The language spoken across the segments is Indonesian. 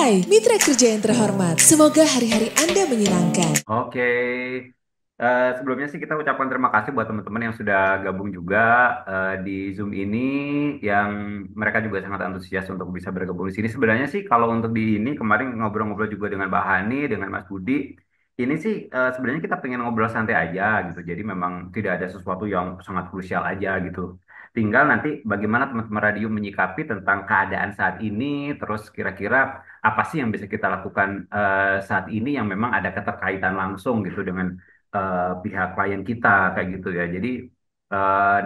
Hai mitra kerja yang terhormat, semoga hari-hari Anda menyenangkan. Oke, sebelumnya sih kita ucapkan terima kasih buat teman-teman yang sudah gabung juga di Zoom ini, yang mereka juga sangat antusias untuk bisa bergabung di sini. Sebenarnya sih kalau untuk di ini kemarin ngobrol-ngobrol juga dengan Mbak Hani, dengan Mas Budi, ini sih sebenarnya kita pengen ngobrol santai aja gitu. Jadi memang tidak ada sesuatu yang sangat krusial aja gitu. Tinggal nanti bagaimana teman-teman radio menyikapi tentang keadaan saat ini, terus kira-kira apa sih yang bisa kita lakukan saat ini yang memang ada keterkaitan langsung gitu dengan pihak klien kita kayak gitu ya. Jadi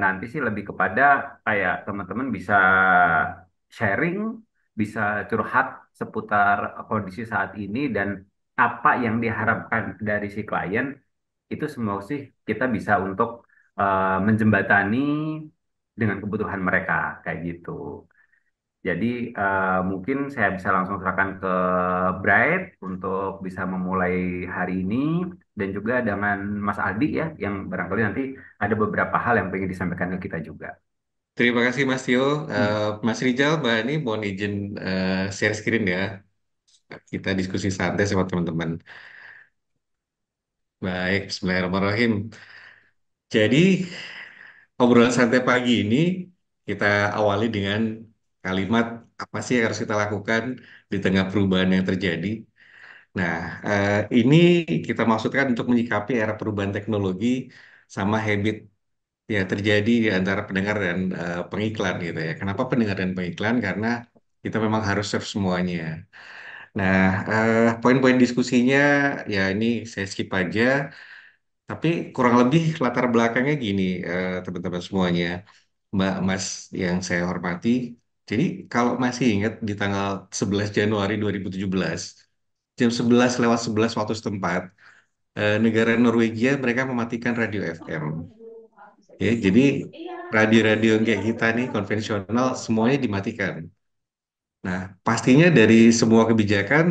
nanti sih lebih kepada kayak teman-teman bisa sharing, bisa curhat seputar kondisi saat ini dan apa yang diharapkan dari si klien itu semua sih kita bisa untuk menjembatani dengan kebutuhan mereka kayak gitu. Jadi mungkin saya bisa langsung serahkan ke Bright untuk bisa memulai hari ini dan juga dengan Mas Aldi ya yang barangkali nanti ada beberapa hal yang pengen disampaikan ke kita juga. Terima kasih Mas Tio. Hmm. Mas Rijal, Mbak ini mohon izin share screen ya. Kita diskusi santai sama teman-teman. Baik, Bismillahirrahmanirrahim. Jadi, obrolan santai pagi ini kita awali dengan kalimat apa sih yang harus kita lakukan di tengah perubahan yang terjadi. Nah, ini kita maksudkan untuk menyikapi era perubahan teknologi sama habit ya terjadi di antara pendengar dan pengiklan gitu ya. Kenapa pendengar dan pengiklan? Karena kita memang harus serve semuanya. Nah, poin-poin diskusinya ya ini saya skip aja. Tapi kurang lebih latar belakangnya gini, teman-teman semuanya, Mbak Mas yang saya hormati. Jadi kalau masih ingat di tanggal 11 Januari 2017, jam 11 lewat 11 waktu setempat, negara Norwegia mereka mematikan radio FM. Ya, jadi radio-radio yang kayak kita nih konvensional semuanya dimatikan. Nah, pastinya dari semua kebijakan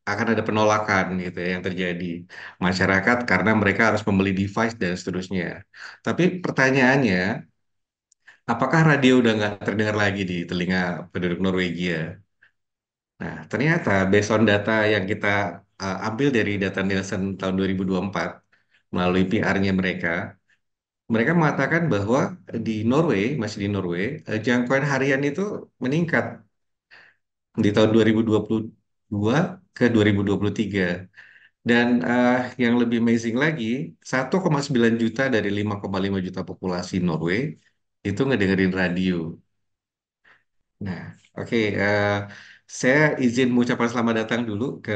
akan ada penolakan gitu ya yang terjadi masyarakat karena mereka harus membeli device dan seterusnya. Tapi pertanyaannya, apakah radio udah nggak terdengar lagi di telinga penduduk Norwegia? Nah, ternyata based on data yang kita ambil dari data Nielsen tahun 2024 melalui PR-nya mereka, mereka mengatakan bahwa di Norway, masih di Norway, jangkauan harian itu meningkat di tahun 2022 ke 2023. Dan yang lebih amazing lagi, 1,9 juta dari 5,5 juta populasi Norway itu ngedengerin radio. Nah, oke, saya izin mengucapkan selamat datang dulu ke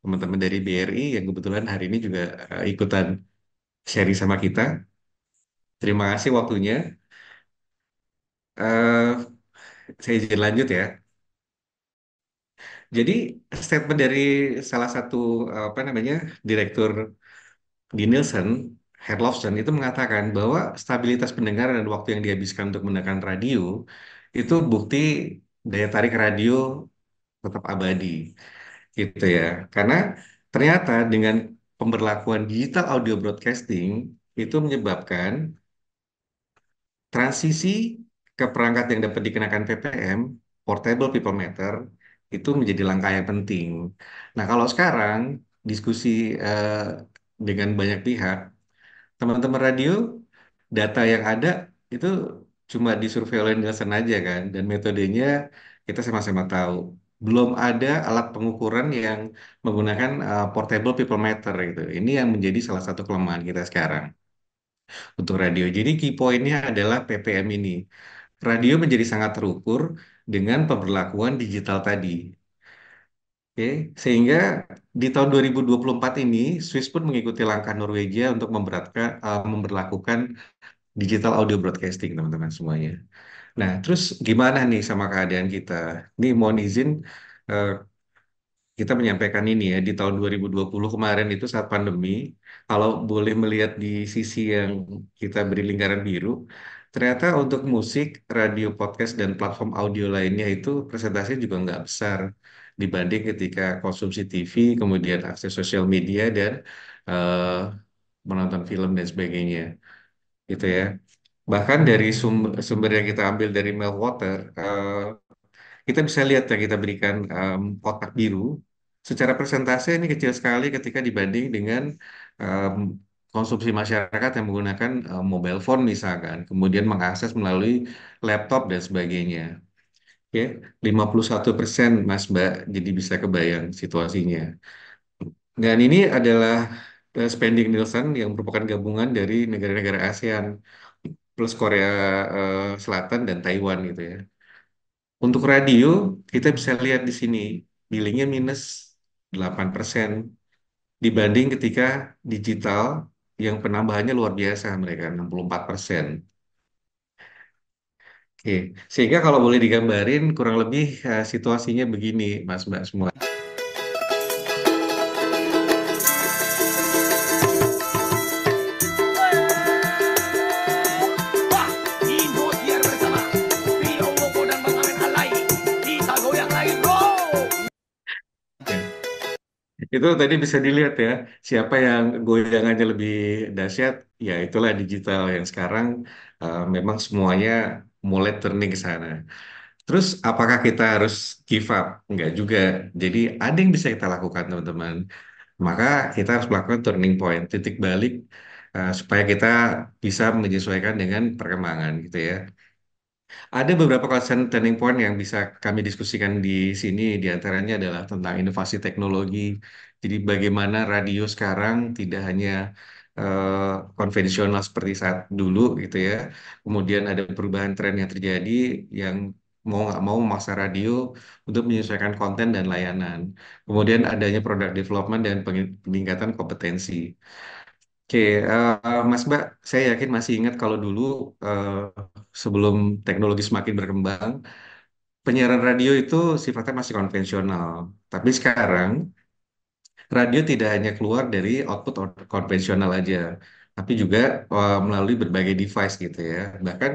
teman-teman dari BRI yang kebetulan hari ini juga ikutan sharing sama kita. Terima kasih waktunya. Eh, saya izin lanjut ya. Jadi statement dari salah satu apa namanya direktur di Nielsen, Herlofsen itu mengatakan bahwa stabilitas pendengar dan waktu yang dihabiskan untuk mendengarkan radio itu bukti daya tarik radio tetap abadi gitu ya. Karena ternyata dengan pemberlakuan digital audio broadcasting itu menyebabkan transisi ke perangkat yang dapat dikenakan PPM, Portable People Matter, itu menjadi langkah yang penting. Nah, kalau sekarang diskusi eh, dengan banyak pihak, teman-teman radio, data yang ada itu cuma disurvei oleh Nielsen aja kan, dan metodenya kita sama-sama tahu. Belum ada alat pengukuran yang menggunakan portable people meter gitu. Ini yang menjadi salah satu kelemahan kita sekarang untuk radio. Jadi key point-nya adalah PPM ini. Radio menjadi sangat terukur dengan pemberlakuan digital tadi. Oke, sehingga di tahun 2024 ini Swiss pun mengikuti langkah Norwegia untuk memberlakukan digital audio broadcasting teman-teman semuanya. Nah, terus gimana nih sama keadaan kita? Ini mohon izin eh, kita menyampaikan ini ya di tahun 2020 kemarin itu saat pandemi, kalau boleh melihat di sisi yang kita beri lingkaran biru, ternyata untuk musik, radio, podcast, dan platform audio lainnya itu presentasinya juga nggak besar dibanding ketika konsumsi TV, kemudian akses sosial media dan eh, menonton film dan sebagainya, gitu ya. Bahkan dari sumber yang kita ambil dari Meltwater, kita bisa lihat ya, kita berikan kotak biru. Secara persentase ini kecil sekali ketika dibanding dengan em, konsumsi masyarakat yang menggunakan mobile phone misalkan, kemudian mengakses melalui laptop dan sebagainya. Ya, 51% Mas Mbak, jadi bisa kebayang situasinya. Dan ini adalah spending Nielsen yang merupakan gabungan dari negara-negara ASEAN plus Korea Selatan dan Taiwan gitu ya. Untuk radio, kita bisa lihat di sini, billingnya minus 8% dibanding ketika digital yang penambahannya luar biasa mereka, 64%. Oke, sehingga kalau boleh digambarin kurang lebih situasinya begini, Mas Mbak semua. Wah, Indosiar bersama Rio Wobo dan Bang Amin Alai. Kita goyang lagi, bro. Itu tadi bisa dilihat ya, siapa yang goyangannya lebih dahsyat, ya itulah digital yang sekarang memang semuanya mulai turning ke sana. Terus apakah kita harus give up? Enggak juga. Jadi ada yang bisa kita lakukan teman-teman. Maka kita harus melakukan turning point, titik balik supaya kita bisa menyesuaikan dengan perkembangan gitu ya. Ada beberapa concern turning point yang bisa kami diskusikan di sini, di antaranya adalah tentang inovasi teknologi. Jadi bagaimana radio sekarang tidak hanya konvensional seperti saat dulu gitu ya. Kemudian ada perubahan tren yang terjadi yang mau nggak mau memaksa radio untuk menyesuaikan konten dan layanan. Kemudian adanya product development dan peningkatan kompetensi. Oke, Mas Mbak, saya yakin masih ingat kalau dulu eh, sebelum teknologi semakin berkembang, penyiaran radio itu sifatnya masih konvensional. Tapi sekarang radio tidak hanya keluar dari output konvensional aja, tapi juga melalui berbagai device gitu ya. Bahkan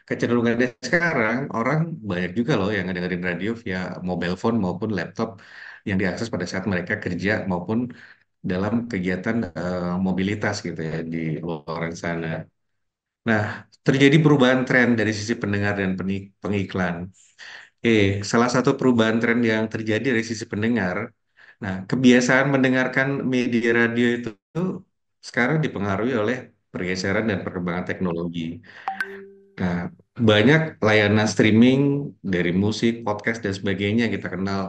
kecenderungannya sekarang orang banyak juga loh yang dengerin radio via mobile phone maupun laptop yang diakses pada saat mereka kerja maupun dalam kegiatan mobilitas gitu ya di luar sana. Nah, terjadi perubahan tren dari sisi pendengar dan pengiklan. Salah satu perubahan tren yang terjadi dari sisi pendengar. Nah, kebiasaan mendengarkan media radio itu sekarang dipengaruhi oleh pergeseran dan perkembangan teknologi. Nah, banyak layanan streaming dari musik, podcast dan sebagainya yang kita kenal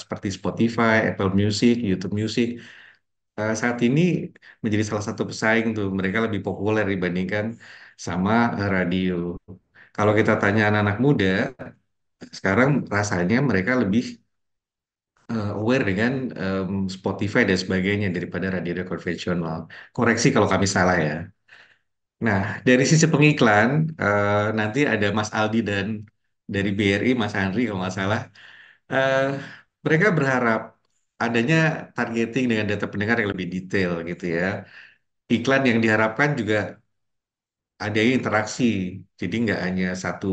seperti Spotify, Apple Music, YouTube Music saat ini menjadi salah satu pesaing tuh. Mereka lebih populer dibandingkan sama radio. Kalau kita tanya anak-anak muda, sekarang rasanya mereka lebih aware dengan Spotify dan sebagainya daripada radio konvensional. Koreksi kalau kami salah ya. Nah, dari sisi pengiklan, nanti ada Mas Aldi dan dari BRI, Mas Andri kalau nggak salah. Eh, Mereka berharap adanya targeting dengan data pendengar yang lebih detail gitu ya. Iklan yang diharapkan juga ada interaksi, jadi nggak hanya satu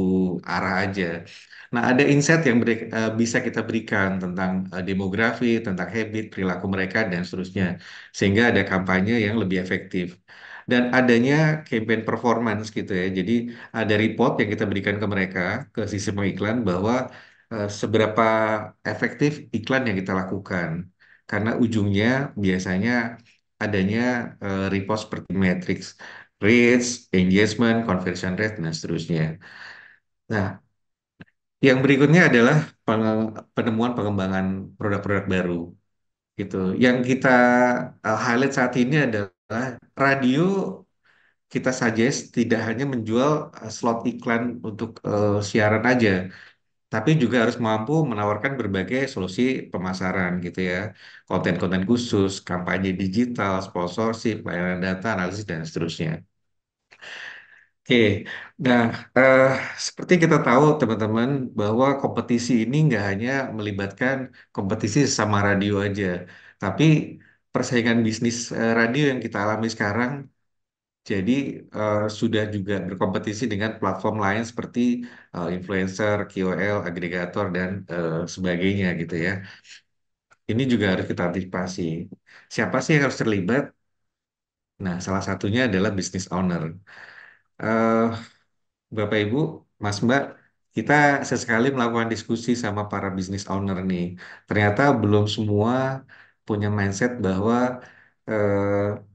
arah aja. Nah, ada insight yang bisa kita berikan tentang demografi, tentang habit, perilaku mereka, dan seterusnya. Sehingga ada kampanye yang lebih efektif. Dan adanya campaign performance gitu ya. Jadi ada report yang kita berikan ke mereka, ke sistem iklan, bahwa seberapa efektif iklan yang kita lakukan. Karena ujungnya biasanya adanya report seperti matrix reach, engagement, conversion rate, dan seterusnya. Nah, yang berikutnya adalah penemuan pengembangan produk-produk baru gitu. Yang kita highlight saat ini adalah radio kita suggest tidak hanya menjual slot iklan untuk siaran aja, tapi juga harus mampu menawarkan berbagai solusi pemasaran gitu ya. Konten-konten khusus, kampanye digital, sponsorship, layanan data, analisis, dan seterusnya. Oke, nah eh, seperti kita tahu teman-teman bahwa kompetisi ini nggak hanya melibatkan kompetisi sama radio aja, tapi persaingan bisnis radio yang kita alami sekarang jadi sudah juga berkompetisi dengan platform lain seperti influencer, KOL, agregator dan sebagainya gitu ya. Ini juga harus kita antisipasi. Siapa sih yang harus terlibat? Nah, salah satunya adalah business owner. Eh, Bapak Ibu, Mas Mbak. kita sesekali melakukan diskusi sama para business owner nih. Ternyata belum semua punya mindset bahwa eh,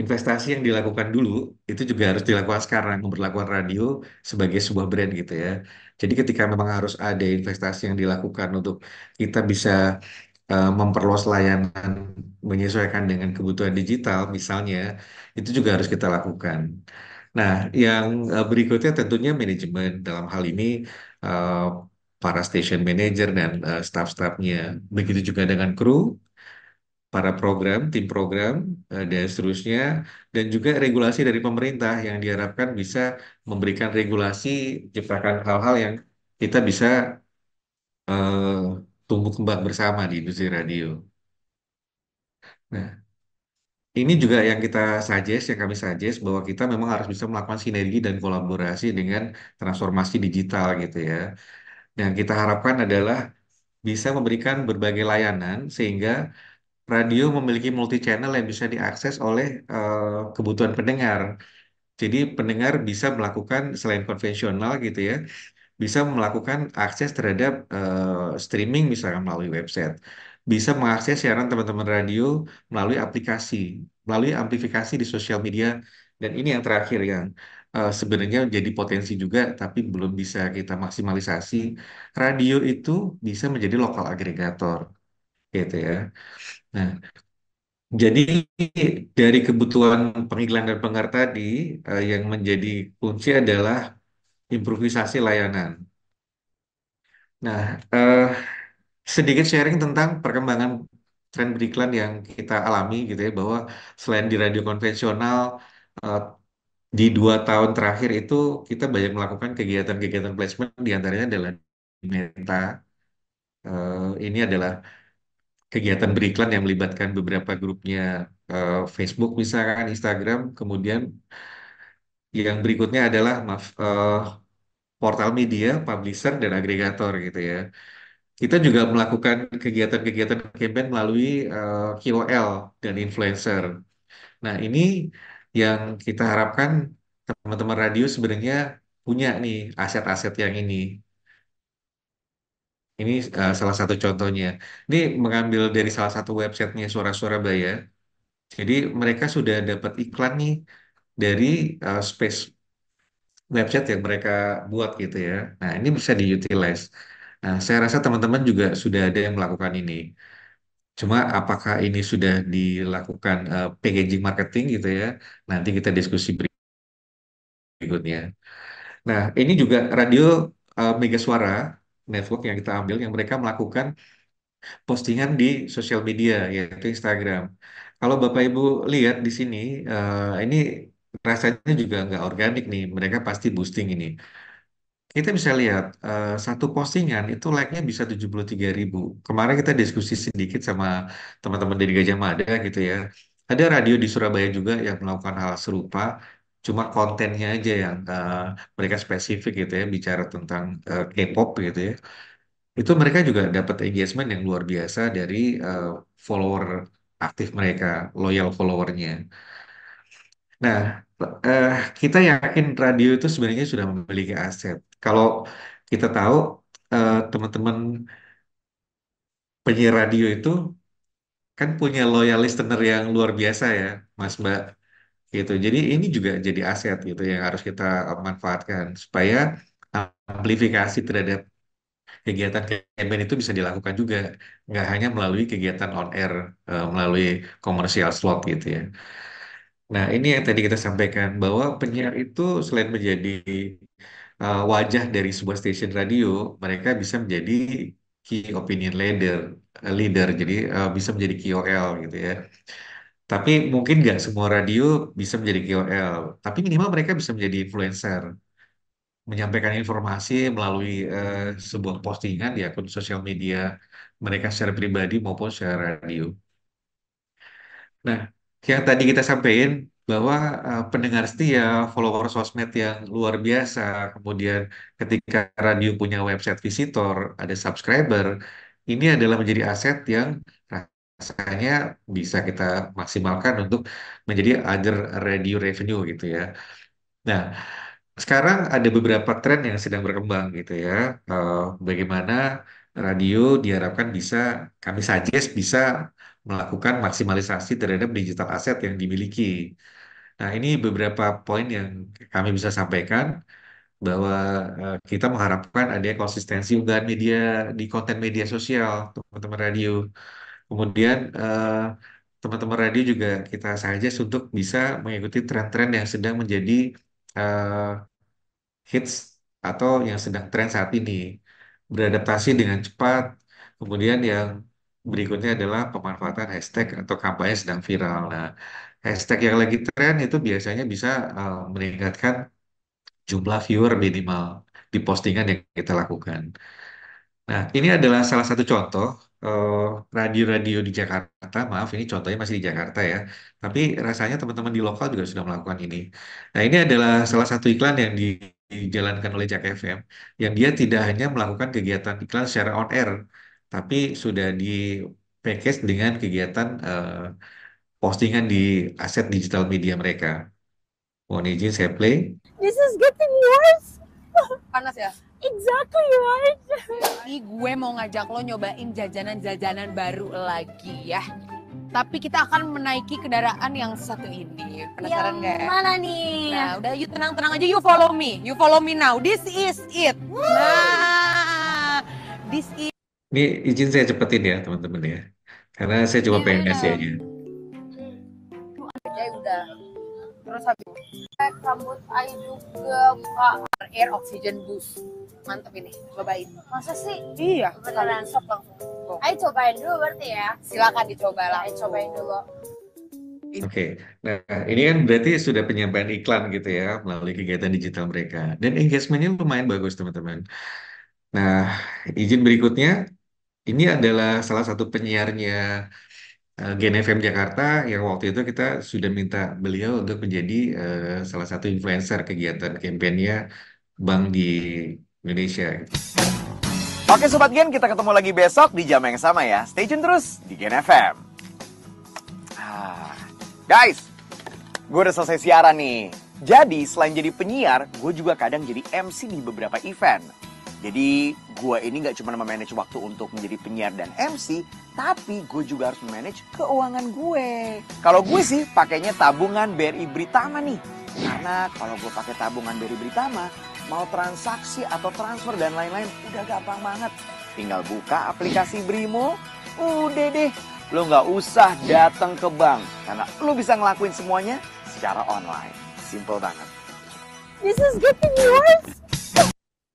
investasi yang dilakukan dulu itu juga harus dilakukan sekarang, memperlakukan radio sebagai sebuah brand gitu ya. Jadi ketika memang harus ada investasi yang dilakukan untuk kita bisa memperluas layanan menyesuaikan dengan kebutuhan digital misalnya, itu juga harus kita lakukan. Nah, yang berikutnya tentunya manajemen dalam hal ini eh, para station manager dan staff-staffnya. Begitu juga dengan kru, para program, tim program, dan seterusnya, dan juga regulasi dari pemerintah yang diharapkan bisa memberikan regulasi, ciptakan hal-hal yang kita bisa eh, tumbuh kembang bersama di industri radio. Nah, ini juga yang kita suggest, yang kami suggest bahwa kita memang harus bisa melakukan sinergi dan kolaborasi dengan transformasi digital gitu ya. Yang kita harapkan adalah bisa memberikan berbagai layanan sehingga radio memiliki multi channel yang bisa diakses oleh kebutuhan pendengar. Jadi pendengar bisa melakukan selain konvensional gitu ya, bisa melakukan akses terhadap streaming misalnya melalui website, bisa mengakses siaran teman-teman radio melalui aplikasi, melalui amplifikasi di sosial media, dan ini yang terakhir yang sebenarnya jadi potensi juga, tapi belum bisa kita maksimalisasi. Radio itu bisa menjadi lokal agregator, gitu ya. Nah, jadi dari kebutuhan pengiklan dan pendengar tadi, yang menjadi kunci adalah improvisasi layanan. Nah, sedikit sharing tentang perkembangan tren beriklan yang kita alami gitu ya, bahwa selain di radio konvensional, eh, di 2 tahun terakhir itu kita banyak melakukan kegiatan-kegiatan placement, diantaranya adalah di Meta. Ini adalah kegiatan beriklan yang melibatkan beberapa grupnya, Facebook misalkan, Instagram, kemudian yang berikutnya adalah maaf, portal media, publisher, dan agregator gitu ya. Kita juga melakukan kegiatan-kegiatan campaign melalui KOL dan influencer. Nah, ini yang kita harapkan teman-teman radio sebenarnya punya nih aset-aset yang ini. Ini salah satu contohnya. Ini mengambil dari salah satu websitenya Suara Surabaya. Jadi mereka sudah dapat iklan nih dari space website yang mereka buat gitu ya. Nah, ini bisa diutilize. Nah, saya rasa teman-teman juga sudah ada yang melakukan ini. Cuma apakah ini sudah dilakukan packaging marketing gitu ya? Nanti kita diskusi berikutnya. Nah, ini juga radio Mega Suara Network yang kita ambil, yang mereka melakukan postingan di sosial media, yaitu Instagram. Kalau Bapak Ibu lihat di sini, ini rasanya juga nggak organik nih. Mereka pasti boosting ini. Kita bisa lihat satu postingan itu like-nya bisa 73.000. Kemarin kita diskusi sedikit sama teman-teman dari Gajah Mada gitu ya. Ada radio di Surabaya juga yang melakukan hal serupa, cuma kontennya aja yang mereka spesifik gitu ya, bicara tentang K-pop gitu ya. Itu mereka juga dapat engagement yang luar biasa dari follower aktif mereka, loyal followernya. Nah, eh, kita yakin radio itu sebenarnya sudah memiliki aset. Kalau kita tahu teman-teman penyiar radio itu kan punya loyal listener yang luar biasa ya, Mas Mbak. Gitu. Jadi ini juga jadi aset gitu yang harus kita manfaatkan supaya amplifikasi terhadap kegiatan campaign itu bisa dilakukan juga, nggak hanya melalui kegiatan on air, melalui komersial slot gitu ya. Nah, ini yang tadi kita sampaikan bahwa penyiar itu selain menjadi wajah dari sebuah stasiun radio, mereka bisa menjadi key opinion leader, jadi bisa menjadi KOL gitu ya. Tapi mungkin nggak semua radio bisa menjadi KOL, tapi minimal mereka bisa menjadi influencer, menyampaikan informasi melalui sebuah postingan di akun sosial media mereka secara pribadi maupun secara radio. Nah, yang tadi kita sampaikan bahwa pendengar setia, follower sosmed yang luar biasa, kemudian ketika radio punya website visitor, ada subscriber, ini adalah menjadi aset yang rasanya bisa kita maksimalkan untuk menjadi other radio revenue gitu ya. Nah, sekarang ada beberapa tren yang sedang berkembang gitu ya. Bagaimana radio diharapkan bisa, kami suggest bisa melakukan maksimalisasi terhadap digital aset yang dimiliki. Nah, ini beberapa poin yang kami bisa sampaikan bahwa kita mengharapkan ada konsistensi unggahan media di konten media sosial teman-teman radio. Kemudian teman-teman radio juga kita suggest untuk bisa mengikuti tren-tren yang sedang menjadi eh, hits atau yang sedang tren saat ini, beradaptasi dengan cepat. Kemudian yang berikutnya adalah pemanfaatan hashtag atau kampanye sedang viral. Nah, hashtag yang lagi tren itu biasanya bisa meningkatkan jumlah viewer minimal di postingan yang kita lakukan. Nah, ini adalah salah satu contoh eh, radio-radio di Jakarta. Maaf, ini contohnya masih di Jakarta ya. Tapi rasanya teman-teman di lokal juga sudah melakukan ini. Nah, ini adalah salah satu iklan yang dijalankan oleh Jak FM, yang dia tidak hanya melakukan kegiatan iklan secara on air, tapi sudah di package dengan kegiatan postingan di aset digital media mereka. Mohon izin saya play. This is getting worse. Panas ya? Exactly right. Ini gue mau ngajak lo nyobain jajanan-jajanan baru lagi ya. Tapi kita akan menaiki kendaraan yang satu ini. Penasaran nggak? Mana nih? Nah, udah yuk tenang-tenang aja, you follow me. You follow me now. This is it. Nah, this is Ini izin saya cepetin ya teman-teman ya. Karena saya cuma pengen kasih aja. ya udah. Terus habis Rambut I juga buka. air oxygen boost. Mantep ini, cobain. Masa sih? Iya, Beneran? Stop langsung. Go. Ayo cobain dulu berarti ya. Silakan dicoba lah. Ayo cobain dulu. Oke, nah ini kan berarti sudah penyampaian iklan gitu ya melalui kegiatan digital mereka. Dan engagementnya lumayan bagus teman-teman. Nah, izin berikutnya, ini adalah salah satu penyiarnya Gen FM Jakarta yang waktu itu kita sudah minta beliau untuk menjadi salah satu influencer kegiatan kampanye Bank di Indonesia. Oke Sobat Gen, kita ketemu lagi besok di jam yang sama ya. Stay tune terus di Gen FM. Guys, gue udah selesai siaran nih. Jadi selain jadi penyiar, gue juga kadang jadi MC di beberapa event. Jadi gue ini gak cuma memanage waktu untuk menjadi penyiar dan MC, tapi gue juga harus memanage keuangan gue. Kalau gue sih pakainya tabungan BRI Britama nih. Karena kalau gue pakai tabungan BRI Britama, mau transaksi atau transfer dan lain-lain udah gampang banget. Tinggal buka aplikasi Brimo, udah deh. Lo nggak usah datang ke bank karena lo bisa ngelakuin semuanya secara online. Simple banget. This is getting worse.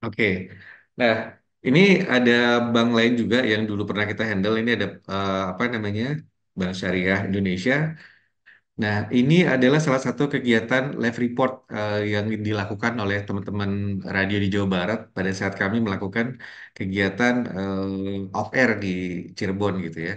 Oke, nah ini ada bank lain juga yang dulu pernah kita handle. Ini ada apa namanya Bank Syariah Indonesia. Nah, ini adalah salah satu kegiatan live report yang dilakukan oleh teman-teman radio di Jawa Barat pada saat kami melakukan kegiatan off air di Cirebon gitu ya.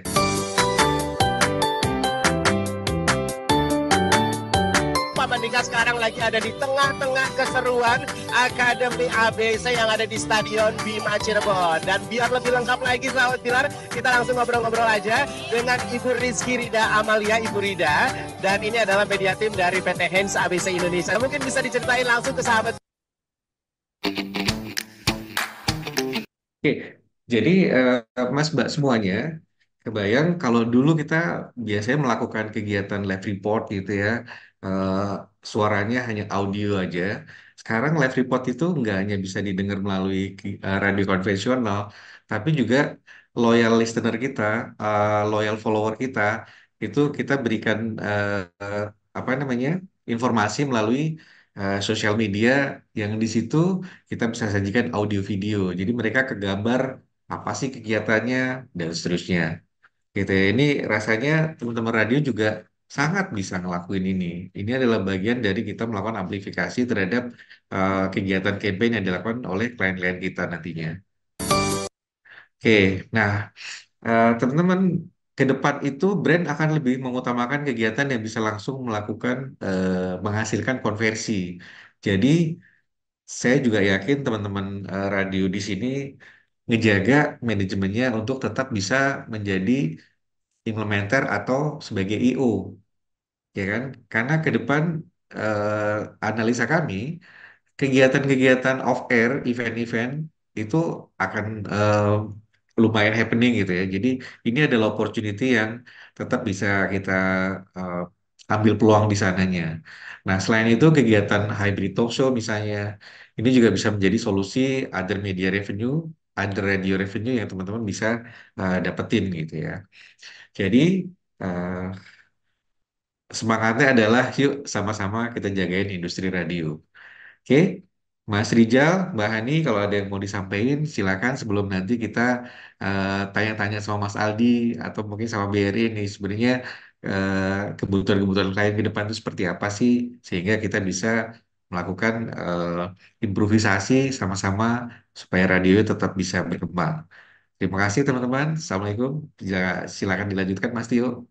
Mandika sekarang lagi ada di tengah-tengah keseruan Akademi ABC yang ada di Stadion Bima Cirebon. Dan biar lebih lengkap lagi sahabat Pilar, kita langsung ngobrol-ngobrol aja dengan Ibu Rizky Rida Amalia, Ibu Rida. Dan ini adalah media tim dari PT Hens ABC Indonesia. Mungkin bisa diceritain langsung ke sahabat. Oke, jadi Mas Mbak semuanya, kebayang kalau dulu kita biasanya melakukan kegiatan live report gitu ya, suaranya hanya audio aja. Sekarang live report itu nggak hanya bisa didengar melalui radio konvensional, tapi juga loyal listener kita, loyal follower kita, itu kita berikan apa namanya informasi melalui sosial media yang di situ kita bisa sajikan audio video. Jadi mereka kegambar apa sih kegiatannya dan seterusnya. Gitu ya. Ini rasanya teman-teman radio juga sangat bisa ngelakuin ini. Ini adalah bagian dari kita melakukan amplifikasi terhadap kegiatan campaign yang dilakukan oleh klien-klien kita nantinya. Oke, nah teman-teman ke depan itu brand akan lebih mengutamakan kegiatan yang bisa langsung melakukan menghasilkan konversi. Jadi saya juga yakin teman-teman radio di sini ngejaga manajemennya untuk tetap bisa menjadi implementer atau sebagai IO, ya kan? Karena ke depan analisa kami kegiatan-kegiatan off air, event-event itu akan lumayan happening gitu ya. Jadi ini adalah opportunity yang tetap bisa kita eh, ambil peluang di sananya. Nah, selain itu kegiatan hybrid talk show misalnya, ini juga bisa menjadi solusi other media revenue, other radio revenue yang teman-teman bisa dapetin gitu ya. Jadi eh, semangatnya adalah yuk sama-sama kita jagain industri radio. Oke, Mas Rijal, Mbak Hani, kalau ada yang mau disampaikan, silakan sebelum nanti kita tanya-tanya sama Mas Aldi atau mungkin sama BRI nih sebenarnya kebutuhan-kebutuhan klien ke depan itu seperti apa sih, sehingga kita bisa melakukan improvisasi sama-sama supaya radio tetap bisa berkembang. Terima kasih teman-teman. Assalamualaikum. Silakan dilanjutkan Mas Tio.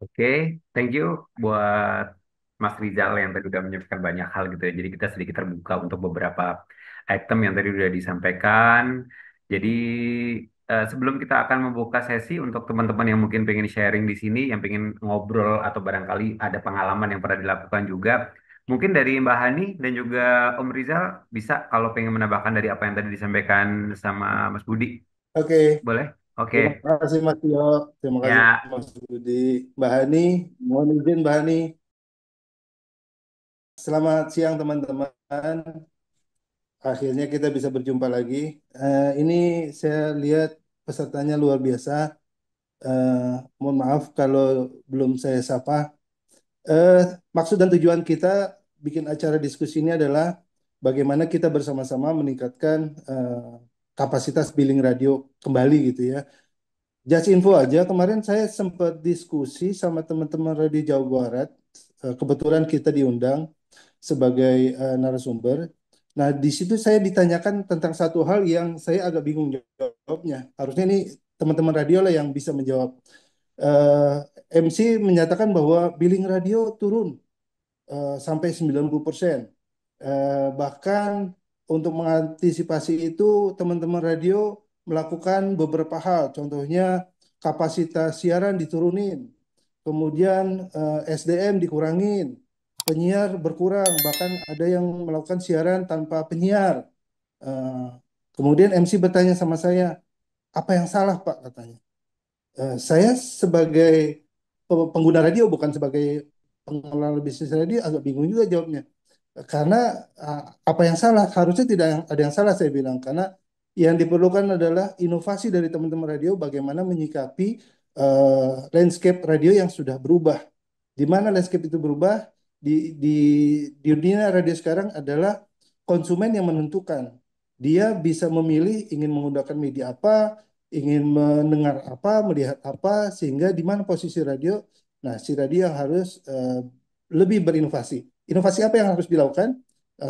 Oke, thank you buat Mas Rizal yang tadi udah menyampaikan banyak hal gitu ya. Jadi kita sedikit terbuka untuk beberapa item yang tadi udah disampaikan. Jadi sebelum kita akan membuka sesi untuk teman-teman yang mungkin pengen sharing di sini, yang pengen ngobrol atau barangkali ada pengalaman yang pernah dilakukan juga, mungkin dari Mbak Hani dan juga Om Rizal bisa kalau pengen menambahkan dari apa yang tadi disampaikan sama Mas Budi, Oke, boleh? Oke, terima kasih Mas Tio, terima kasih ya. Mas Budi, Mbak Hani, mohon izin Mbak Hani. Selamat siang teman-teman, akhirnya kita bisa berjumpa lagi. Ini saya lihat pesertanya luar biasa. Eh, Mohon maaf kalau belum saya sapa. Eh, Maksud dan tujuan kita bikin acara diskusi ini adalah bagaimana kita bersama-sama meningkatkan kapasitas billing radio kembali gitu ya. Just info aja, kemarin saya sempat diskusi sama teman-teman Radio Jawa Barat. Kebetulan kita diundang sebagai narasumber. Nah, di situ saya ditanyakan tentang satu hal yang saya agak bingung jawabnya. Harusnya ini teman-teman radio lah yang bisa menjawab. MC menyatakan bahwa billing radio turun sampai 90%. Bahkan untuk mengantisipasi itu, teman-teman radio melakukan beberapa hal. Contohnya kapasitas siaran diturunin, kemudian SDM dikurangin, penyiar berkurang, bahkan ada yang melakukan siaran tanpa penyiar. Eh, Kemudian MC bertanya sama saya, apa yang salah Pak katanya. Saya sebagai pengguna radio bukan sebagai pengelola bisnis radio agak bingung juga jawabnya. Karena apa yang salah? Harusnya tidak ada yang salah saya bilang. Karena yang diperlukan adalah inovasi dari teman-teman radio bagaimana menyikapi landscape radio yang sudah berubah. Di mana landscape itu berubah? Di dunia radio sekarang adalah konsumen yang menentukan. Dia bisa memilih ingin menggunakan media apa, ingin mendengar apa, melihat apa, sehingga di mana posisi radio. Nah, si radio yang harus lebih berinovasi. Inovasi apa yang harus dilakukan?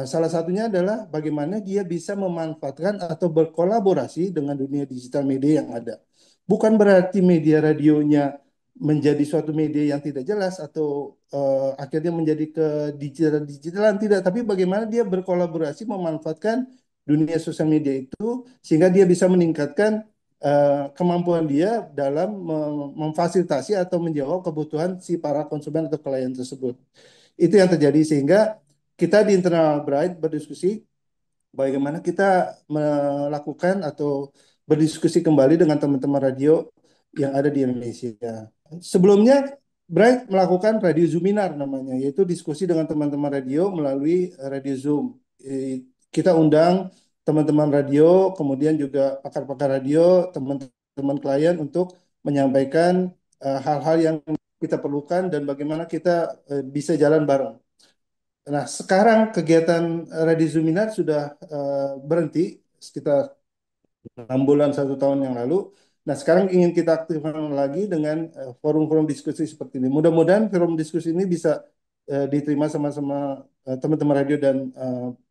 Salah satunya adalah bagaimana dia bisa memanfaatkan atau berkolaborasi dengan dunia digital media yang ada. Bukan berarti media radionya menjadi suatu media yang tidak jelas atau akhirnya menjadi ke digitalan tidak, tapi bagaimana dia berkolaborasi memanfaatkan dunia sosial media itu sehingga dia bisa meningkatkan kemampuan dia dalam memfasilitasi atau menjawab kebutuhan si para konsumen atau klien tersebut. Itu yang terjadi sehingga kita di internal Bright berdiskusi bagaimana kita melakukan atau berdiskusi kembali dengan teman-teman radio yang ada di Indonesia. Sebelumnya Bright melakukan radio Zoominar namanya, yaitu diskusi dengan teman-teman radio melalui radio Zoom. Kita undang teman-teman radio, kemudian juga pakar-pakar radio, teman-teman klien untuk menyampaikan hal-hal yang kita perlukan dan bagaimana kita bisa jalan bareng. Nah, sekarang kegiatan Radio Zoominar sudah berhenti sekitar 6 bulan 1 tahun yang lalu. Nah, sekarang ingin kita aktifkan lagi dengan forum-forum diskusi seperti ini. Mudah-mudahan forum diskusi ini bisa diterima sama-sama teman-teman radio dan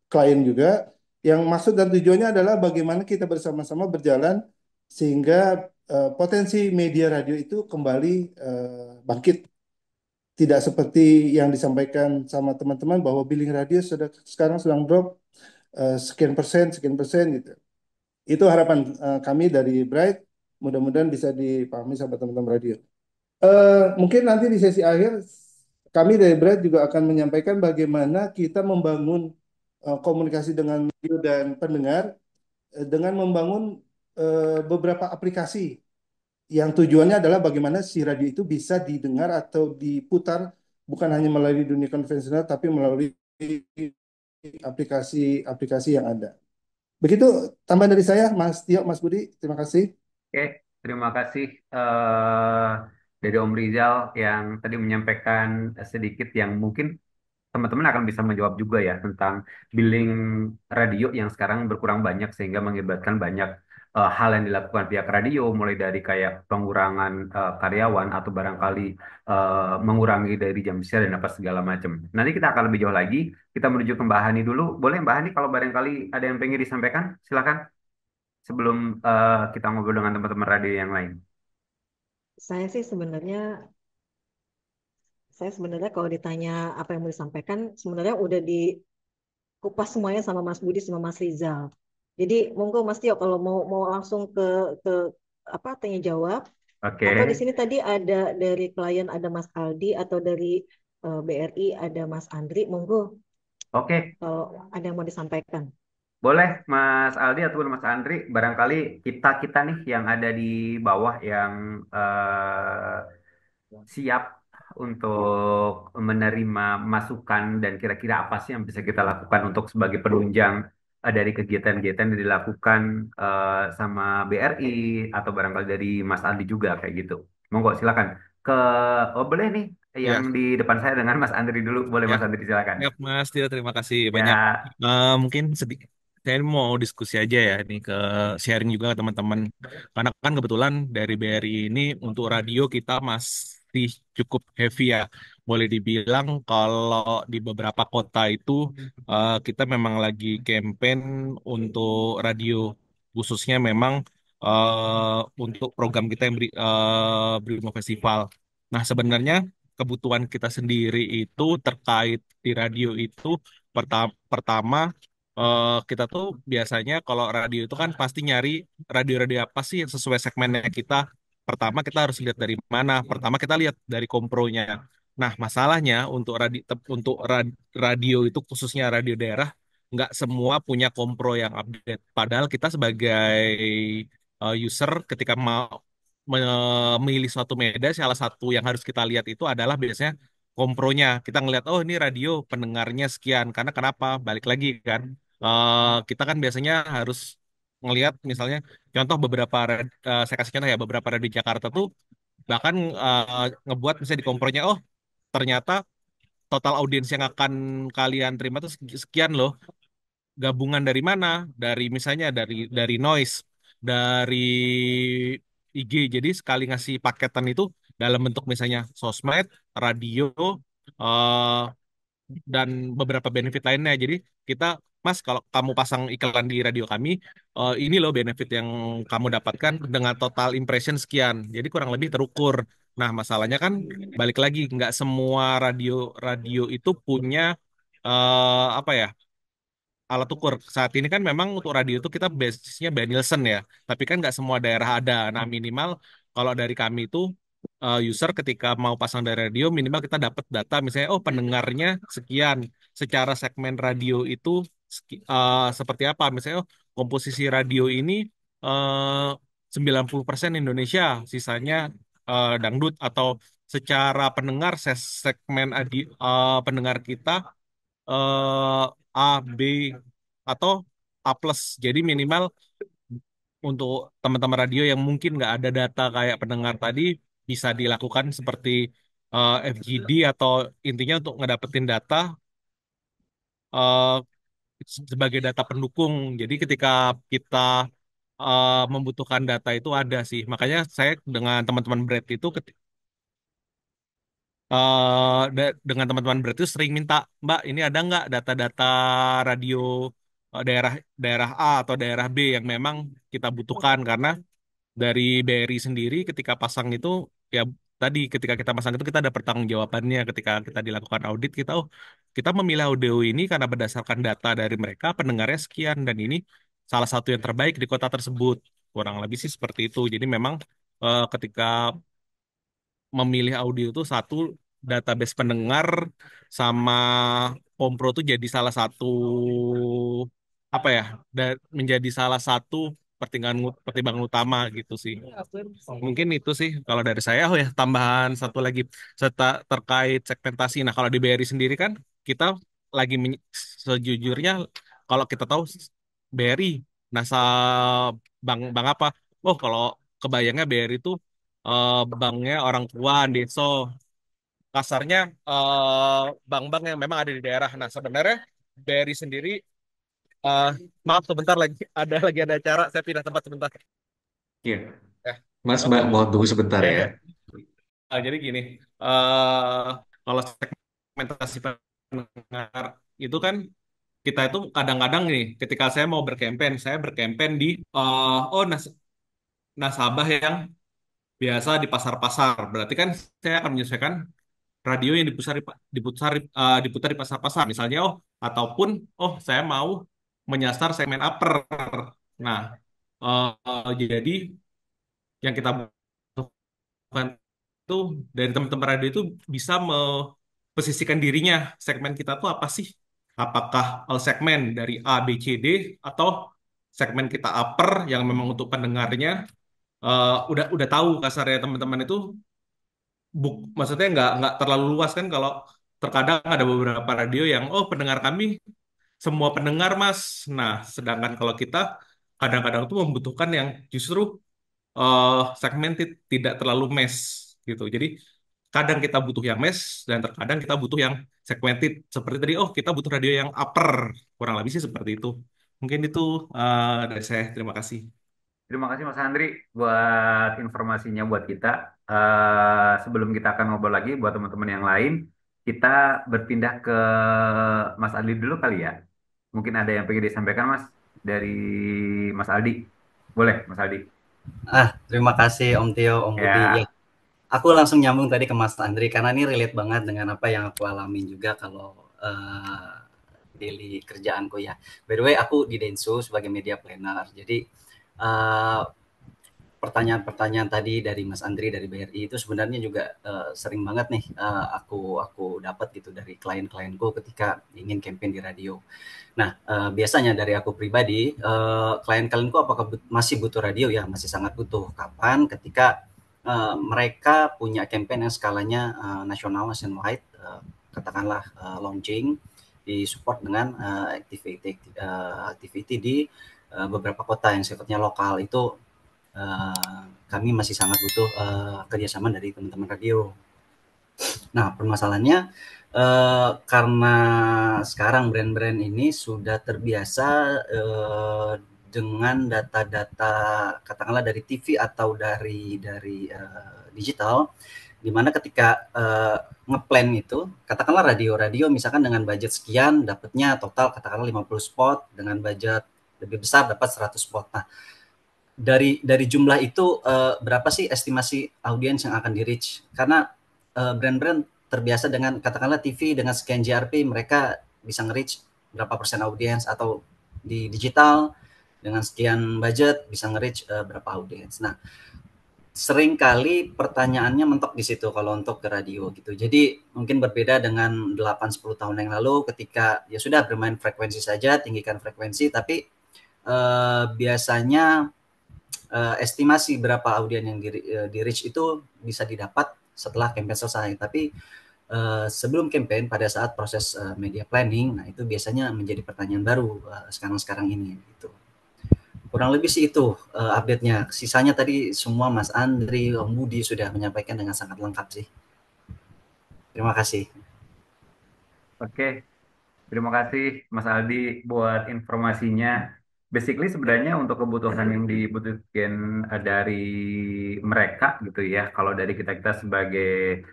klien juga. Yang maksud dan tujuannya adalah bagaimana kita bersama-sama berjalan sehingga potensi media radio itu kembali bangkit. Tidak seperti yang disampaikan sama teman-teman bahwa billing radio sekarang sedang drop sekian persen gitu. Itu harapan kami dari Bright. Mudah-mudahan bisa dipahami sama teman-teman radio. Mungkin nanti di sesi akhir kami dari Bright juga akan menyampaikan bagaimana kita membangun komunikasi dengan radio dan pendengar dengan membangun beberapa aplikasi yang tujuannya adalah bagaimana si radio itu bisa didengar atau diputar bukan hanya melalui dunia konvensional tapi melalui aplikasi-aplikasi yang ada. Begitu tambahan dari saya, Mas Tio, Mas Budi. Terima kasih. Oke, terima kasih dari Om Rizal yang tadi menyampaikan sedikit yang mungkin teman-teman akan bisa menjawab juga ya tentang billing radio yang sekarang berkurang banyak sehingga mengakibatkan banyak hal yang dilakukan pihak radio mulai dari kayak pengurangan karyawan atau barangkali mengurangi dari jam siaran dan apa segala macam. Nanti kita akan lebih jauh lagi. Kita menuju ke Mbak Hani dulu. Boleh Mbak Hani kalau barangkali ada yang pengen disampaikan, silakan sebelum kita ngobrol dengan teman-teman radio yang lain. Saya sih sebenarnya, saya sebenarnya kalau ditanya apa yang mau disampaikan, sebenarnya udah dikupas semuanya sama Mas Budi sama Mas Rizal. Jadi monggo Mas Tio kalau mau mau langsung ke apa tanya jawab, Oke, atau di sini tadi ada dari klien ada Mas Aldi atau dari BRI ada Mas Andri, monggo oke. kalau ada yang mau disampaikan. Boleh Mas Aldi ataupun Mas Andri, barangkali kita-kita nih yang ada di bawah yang siap untuk menerima masukan dan kira-kira apa sih yang bisa kita lakukan untuk sebagai penunjang dari kegiatan-kegiatan yang dilakukan sama BRI atau barangkali dari Mas Aldi juga kayak gitu. Monggo silakan. Ke oh boleh nih yang Ya, di depan saya dengan Mas Andri dulu. Boleh ya, Mas Andri silakan. ya, Mas Tio, terima kasih banyak. Ya, Mungkin sedikit, saya mau diskusi aja ya, ini ke sharing juga ke teman-teman. Karena kan kebetulan dari BRI ini untuk radio kita masih cukup heavy ya. Boleh dibilang kalau di beberapa kota itu kita memang lagi campaign untuk radio, khususnya memang untuk program kita yang Brimo Festival. Nah, sebenarnya kebutuhan kita sendiri itu terkait di radio itu pertama kita tuh biasanya kalau radio itu kan pasti nyari radio-radio apa sih yang sesuai segmennya kita. Pertama kita harus lihat dari mana. Pertama kita lihat dari kompronya. Nah, masalahnya untuk radio itu khususnya radio daerah nggak semua punya kompro yang update. Padahal kita sebagai user ketika mau memilih suatu media, salah satu yang harus kita lihat itu adalah biasanya kompronya. Kita ngelihat, oh ini radio pendengarnya sekian. Karena kenapa? Balik lagi kan, kita kan biasanya harus ngelihat misalnya, contoh saya kasih contoh ya, beberapa radio di Jakarta tuh bahkan ngebuat misalnya di kompronya, oh ternyata total audiens yang akan kalian terima tuh sekian loh, gabungan dari mana? Dari misalnya dari noise, dari IG. Jadi sekali ngasih paketan itu dalam bentuk misalnya sosmed, radio, eh, dan beberapa benefit lainnya. Jadi kita, Mas, kalau kamu pasang iklan di radio kami, ini loh benefit yang kamu dapatkan dengan total impression sekian. Jadi kurang lebih terukur. Nah, masalahnya kan balik lagi, nggak semua radio radio itu punya apa ya, alat ukur. Saat ini kan memang untuk radio itu kita basisnya by Nielsen ya, tapi kan nggak semua daerah ada. Nah, minimal kalau dari kami itu user ketika mau pasang dari radio, minimal kita dapat data misalnya, oh pendengarnya sekian, secara segmen radio itu seperti apa. Misalnya, oh komposisi radio ini 90% Indonesia, sisanya dangdut, atau secara pendengar segmen pendengar kita eh, A, B, atau A plus. Jadi minimal untuk teman-teman radio yang mungkin nggak ada data kayak pendengar tadi, bisa dilakukan seperti FGD, atau intinya untuk ngedapetin data eh, sebagai data pendukung. Jadi ketika kita membutuhkan data itu ada sih. Makanya saya dengan teman-teman Brad itu dengan teman-teman berarti sering minta, Mbak, ini ada nggak data-data radio daerah daerah A atau daerah B yang memang kita butuhkan, karena dari BRI sendiri ketika pasang itu ya tadi, ketika kita pasang itu kita ada pertanggungjawabannya. Ketika kita dilakukan audit, kita memilih audio ini karena berdasarkan data dari mereka pendengarnya sekian dan ini salah satu yang terbaik di kota tersebut. Kurang lebih sih seperti itu. Jadi memang ketika memilih audio itu, satu, database pendengar sama Kompro tuh jadi salah satu apa ya, menjadi salah satu pertimbangan utama gitu sih. Mungkin itu sih kalau dari saya. Oh ya, tambahan satu lagi terkait segmentasi. Nah, kalau di BRI sendiri kan kita lagi sejujurnya kalau kita tahu BRI bank bank apa? Oh, kalau kebayangnya BRI itu banknya orang tua desa, kasarnya bank-bank yang memang ada di daerah. Nah, sebenarnya BRI sendiri, eh, maaf sebentar lagi ada acara, saya pindah tempat sebentar. Iya, Ya, Mas oke. Mbak mau tunggu sebentar Ya, ya. ya. Jadi gini, eh kalau segmentasi pendengar itu kan kita itu kadang-kadang nih, ketika saya berkampen di nasabah yang biasa di pasar-pasar. Berarti kan saya akan menyesuaikan radio yang diputar di pasar-pasar. Misalnya, ataupun saya mau menyasar segmen upper. Nah, jadi yang kita butuhkan itu dari teman-teman radio itu bisa memposisikan dirinya, segmen kita tuh apa sih? Apakah segmen dari A, B, C, D, atau segmen kita upper yang memang untuk pendengarnya udah tahu kasarnya teman-teman itu, maksudnya nggak terlalu luas kan. Kalau terkadang ada beberapa radio yang pendengar kami semua pendengar mas. Nah, sedangkan kalau kita kadang-kadang tuh membutuhkan yang justru segmented, tidak terlalu mass gitu. Jadi kadang kita butuh yang mass dan terkadang kita butuh yang segmented. Seperti tadi, kita butuh radio yang upper. Kurang lebih sih seperti itu. Mungkin itu dari saya. Terima kasih. Terima kasih Mas Andri buat informasinya buat kita. Sebelum kita akan ngobrol lagi buat teman-teman yang lain, kita berpindah ke Mas Aldi dulu kali ya. Mungkin ada yang pengen disampaikan Mas dari Mas Aldi. Boleh Mas Aldi? Terima kasih Om Tio, Om Budi. Ya, Ya, aku langsung nyambung tadi ke Mas Andri karena ini relate banget dengan apa yang aku alamin juga kalau daily kerjaanku ya. By the way, aku di Densu sebagai media planner. Jadi pertanyaan-pertanyaan tadi dari Mas Andri dari BRI itu sebenarnya juga sering banget nih aku dapat gitu dari klien-klienku ketika ingin campaign di radio. Nah, biasanya dari aku pribadi, klien-klienku apakah masih butuh radio? Ya, masih sangat butuh. Kapan? Ketika mereka punya campaign yang skalanya nationwide, katakanlah launching, disupport dengan activity di beberapa kota yang sifatnya lokal. Itu kami masih sangat butuh kerjasama dari teman-teman radio. Nah, permasalahannya karena sekarang brand-brand ini sudah terbiasa dengan data-data katakanlah dari TV atau dari digital, di mana ketika ngeplan itu, katakanlah radio misalkan dengan budget sekian dapatnya total katakanlah 50 spot, dengan budget lebih besar dapat 100 spot. Nah, dari jumlah itu berapa sih estimasi audiens yang akan di reach? Karena brand-brand terbiasa dengan katakanlah TV dengan sekian JRP mereka bisa nge-reach berapa persen audiens, atau di digital dengan sekian budget bisa nge-reach berapa audiens. Nah, sering kali pertanyaannya mentok di situ kalau untuk ke radio gitu. Jadi mungkin berbeda dengan 8-10 tahun yang lalu ketika ya sudah bermain frekuensi saja, tinggikan frekuensi, tapi biasanya estimasi berapa audiens yang di reach itu bisa didapat setelah campaign selesai. Tapi sebelum campaign, pada saat proses media planning, nah itu biasanya menjadi pertanyaan baru sekarang ini gitu. Kurang lebih sih itu update-nya. Sisanya tadi semua Mas Andri, Om Budi sudah menyampaikan dengan sangat lengkap sih. Terima kasih. oke. Terima kasih Mas Aldi buat informasinya. Basically sebenarnya untuk kebutuhan yang dibutuhkan dari mereka gitu ya. Kalau dari kita sebagai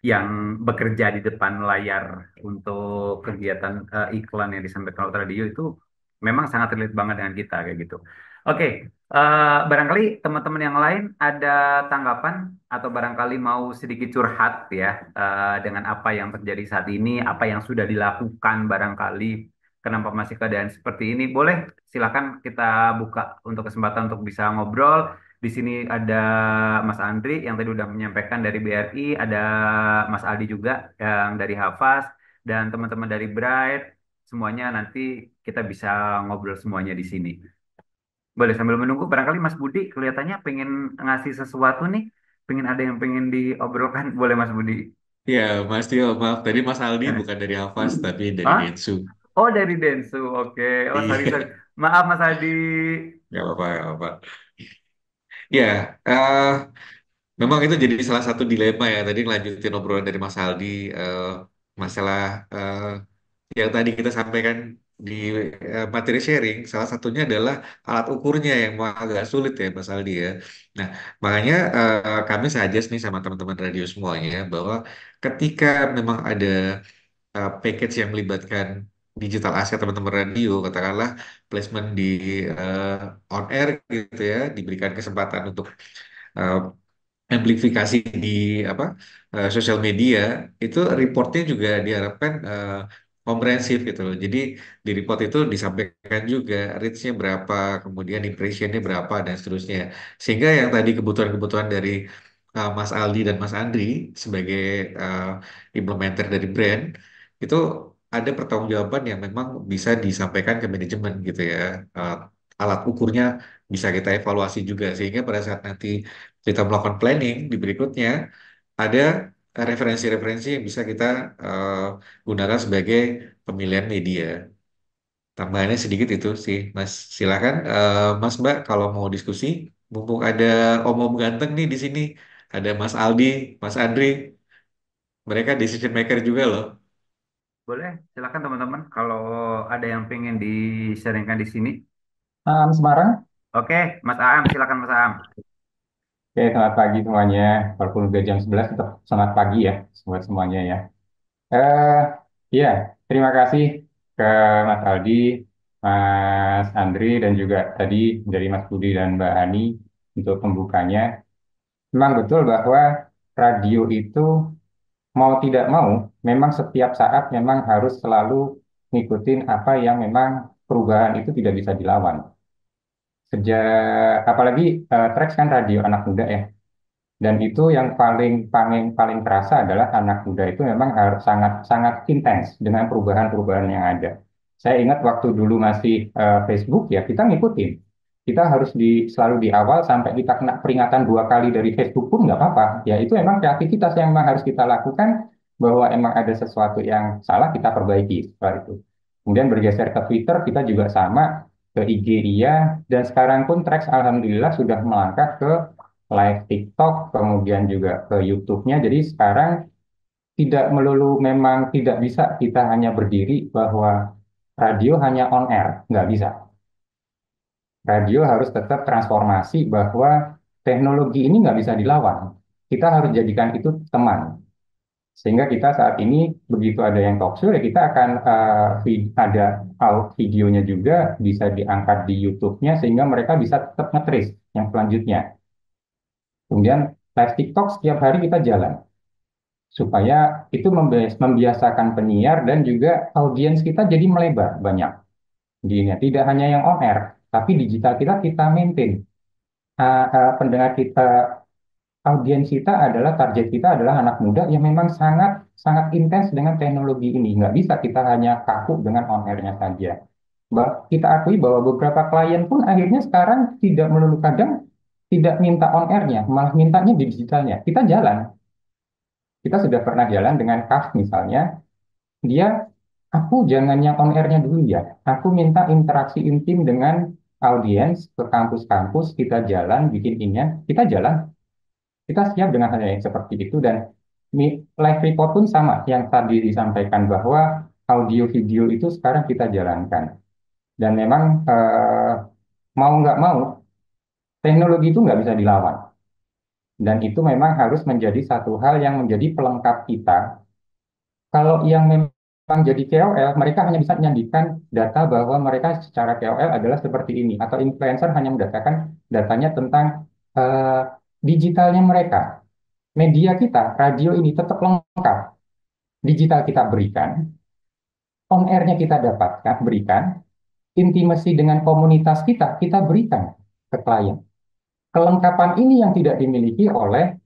yang bekerja di depan layar untuk kegiatan iklan yang disampaikan oleh radio itu memang sangat relate banget dengan kita kayak gitu. Oke, barangkali teman-teman yang lain ada tanggapan atau barangkali mau sedikit curhat ya dengan apa yang terjadi saat ini, apa yang sudah dilakukan barangkali, kenapa masih keadaan seperti ini. Boleh, silakan kita buka untuk kesempatan untuk bisa ngobrol. Di sini ada Mas Andri yang tadi udah menyampaikan dari BRI, ada Mas Aldi juga yang dari Hafaz, dan teman-teman dari Bright, semuanya nanti kita bisa ngobrol semuanya di sini. Boleh sambil menunggu, barangkali Mas Budi kelihatannya pengen ngasih sesuatu nih, pengen ada yang pengen diobrolkan, boleh Mas Budi? Ya, Mas Tio, maaf tadi Mas Aldi bukan dari Hafaz tapi dari Hah? Densu. Oh dari Densu, oke. Oh sorry, sorry. Iya, Maaf Mas Aldi. nggak apa-apa, nggak apa-apa. Ya, eh, memang itu jadi salah satu dilema ya. Tadi ngelanjutin obrolan dari Mas Aldi, eh, masalah yang tadi kita sampaikan di materi sharing, salah satunya adalah alat ukurnya yang agak sulit ya Mas Aldi ya. Nah, makanya kami suggest nih sama teman-teman radio semuanya bahwa ketika memang ada package yang melibatkan digital asset teman-teman radio, katakanlah placement di on air gitu ya, diberikan kesempatan untuk eh, amplifikasi di apa sosial media itu reportnya juga diharapkan komprehensif gitu loh. Jadi di report itu disampaikan juga reach-nya berapa, kemudian impression-nya berapa dan seterusnya. Sehingga yang tadi kebutuhan-kebutuhan dari Mas Aldi dan Mas Andri sebagai uh, implementer dari brand itu ada pertanggungjawaban yang memang bisa disampaikan ke manajemen gitu ya. Uh, Alat ukurnya bisa kita evaluasi juga sehingga pada saat nanti kita melakukan planning di berikutnya ada referensi-referensi yang bisa kita eh, gunakan sebagai pemilihan media. Tambahannya sedikit itu sih, Mas. Silakan, Mas Mbak, kalau mau diskusi, mumpung ada om-om ganteng nih di sini, ada Mas Aldi, Mas Andri, mereka decision maker juga loh. Boleh, silakan teman-teman kalau ada yang pengen di-sharingkan di sini. Semarang. Oke, Mas Aam, silakan Mas Aam. Oke, selamat pagi semuanya. Walaupun udah jam 11, tetap selamat pagi ya buat semuanya ya. Eh, iya, terima kasih ke Mas Aldi, Mas Andri, dan juga tadi dari Mas Budi dan Mbak Hani untuk pembukanya. Memang betul bahwa radio itu mau tidak mau, memang setiap saat memang harus selalu ngikutin apa yang memang perubahan itu tidak bisa dilawan. Sejak apalagi Trax kan radio anak muda ya. Dan itu yang paling paling paling terasa adalah anak muda itu memang harus sangat sangat intens dengan perubahan-perubahan yang ada. Saya ingat waktu dulu masih Facebook ya kita ngikutin. Kita harus selalu di awal sampai kita kena peringatan 2 kali dari Facebook pun nggak apa-apa. Ya itu memang kreativitas yang memang harus kita lakukan bahwa emang ada sesuatu yang salah kita perbaiki setelah itu. Kemudian bergeser ke Twitter kita juga sama, ke IG iya, dan sekarang pun Trax alhamdulillah sudah melangkah ke live TikTok, kemudian juga ke YouTube-nya. Jadi sekarang tidak melulu memang tidak bisa kita hanya berdiri bahwa radio hanya on air, nggak bisa. Radio harus tetap transformasi bahwa teknologi ini nggak bisa dilawan. Kita harus jadikan itu teman. Sehingga kita saat ini begitu ada yang talk show ya kita akan ada videonya juga bisa diangkat di YouTube-nya sehingga mereka bisa tetap nge-trace yang selanjutnya. Kemudian live TikTok setiap hari kita jalan supaya itu membiasakan penyiar dan juga audiens kita jadi melebar banyak. Tidak hanya yang on air, tapi digital kita maintain. Pendengar kita, audiens kita adalah target kita adalah anak muda yang memang sangat sangat intens dengan teknologi ini. Nggak bisa kita hanya kaku dengan on airnya saja. Kita akui bahwa beberapa klien pun akhirnya sekarang tidak melulu kadang tidak minta on airnya, malah mintanya di digitalnya. Kita jalan. Kita sudah pernah jalan dengan KAF misalnya, dia, aku jangan yang on airnya dulu ya. Aku minta interaksi intim dengan audiens ke kampus-kampus, kita jalan, bikin ini, kita jalan. Kita siap dengan hal yang seperti itu dan live report pun sama yang tadi disampaikan bahwa audio video itu sekarang kita jalankan. Dan memang mau nggak mau, teknologi itu nggak bisa dilawan. Dan itu memang harus menjadi satu hal yang menjadi pelengkap kita. Kalau yang memang jadi KOL, mereka hanya bisa menyandikan data bahwa mereka secara KOL adalah seperti ini. Atau influencer hanya mendatakan datanya tentang digitalnya mereka. Media kita, radio ini tetap lengkap. Digital kita berikan, on air-nya kita dapatkan, berikan, intimasi dengan komunitas kita berikan ke klien. Kelengkapan ini yang tidak dimiliki oleh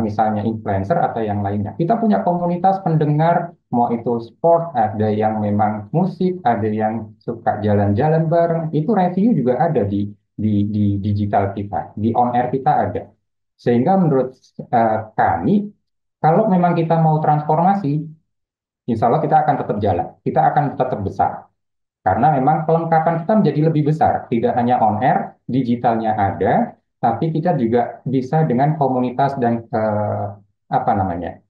misalnya influencer atau yang lainnya. Kita punya komunitas pendengar, mau itu sport, ada yang memang musik, ada yang suka jalan-jalan bareng. Itu review juga ada di digital kita, di on air kita ada. Sehingga menurut kami, kalau memang kita mau transformasi, insya Allah kita akan tetap jalan, kita akan tetap besar. Karena memang kelengkapan kita menjadi lebih besar, tidak hanya on air, digitalnya ada, tapi kita juga bisa dengan komunitas dan apa namanya,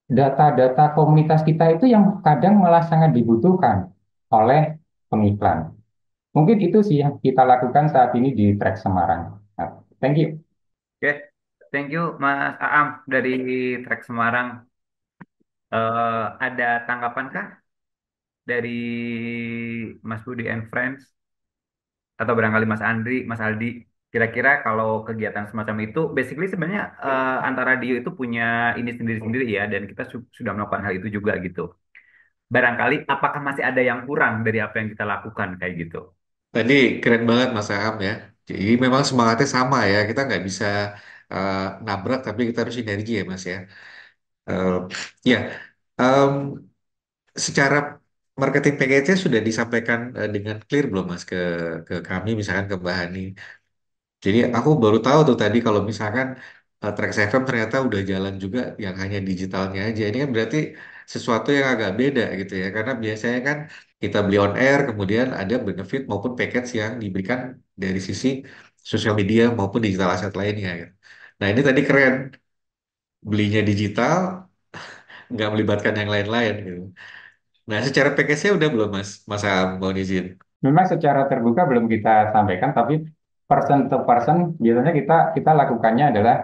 data-data komunitas kita itu yang kadang malah sangat dibutuhkan oleh pengiklan. Mungkin itu sih yang kita lakukan saat ini di Trek Semarang. Nah, thank you. Oke, thank you Mas Aam dari Trek Semarang. Ada tanggapan kah dari Mas Budi and Friends atau barangkali Mas Andri, Mas Aldi? Kira-kira kalau kegiatan semacam itu, basically sebenarnya antara Dio itu punya ini sendiri-sendiri ya, dan kita sudah melakukan hal itu juga gitu. Barangkali apakah masih ada yang kurang dari apa yang kita lakukan kayak gitu? Tadi keren banget Mas Aham ya. Jadi memang semangatnya sama ya. Kita nggak bisa eh, nabrak, tapi kita harus sinergi ya Mas ya. Eh, ya, em, secara marketing package-nya sudah disampaikan dengan clear belum Mas ke kami misalkan ke Mbak Hani. Jadi aku baru tahu tuh tadi kalau misalkan Trax FM ternyata udah jalan juga yang hanya digitalnya aja. Ini kan berarti sesuatu yang agak beda gitu ya. Karena biasanya kan kita beli on air, kemudian ada benefit maupun package yang diberikan dari sisi sosial media maupun digital aset lainnya gitu. Nah ini tadi keren, belinya digital, nggak melibatkan yang lain-lain gitu. Nah secara package-nya udah belum Mas? Masa mau izin? Memang secara terbuka belum kita sampaikan, tapi person to person biasanya kita lakukannya adalah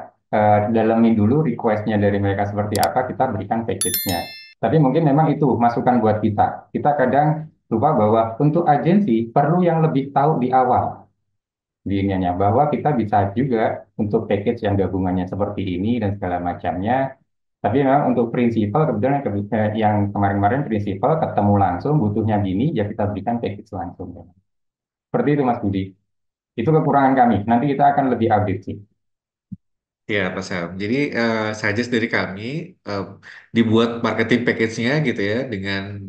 dalamin dulu request-nya dari mereka seperti apa, kita berikan package-nya. Tapi mungkin memang itu masukan buat kita. Kita kadang lupa bahwa untuk agensi perlu yang lebih tahu di awal di ininya bahwa kita bisa juga untuk package yang gabungannya seperti ini dan segala macamnya. Tapi memang untuk prinsipal kebetulan yang kemarin-kemarin prinsipal ketemu langsung butuhnya gini ya kita berikan package langsung. Seperti itu Mas Budi. Itu kekurangan kami. Nanti kita akan lebih update sih. Ya, Pak Sam. Jadi suggest dari kami eh, dibuat marketing package-nya gitu ya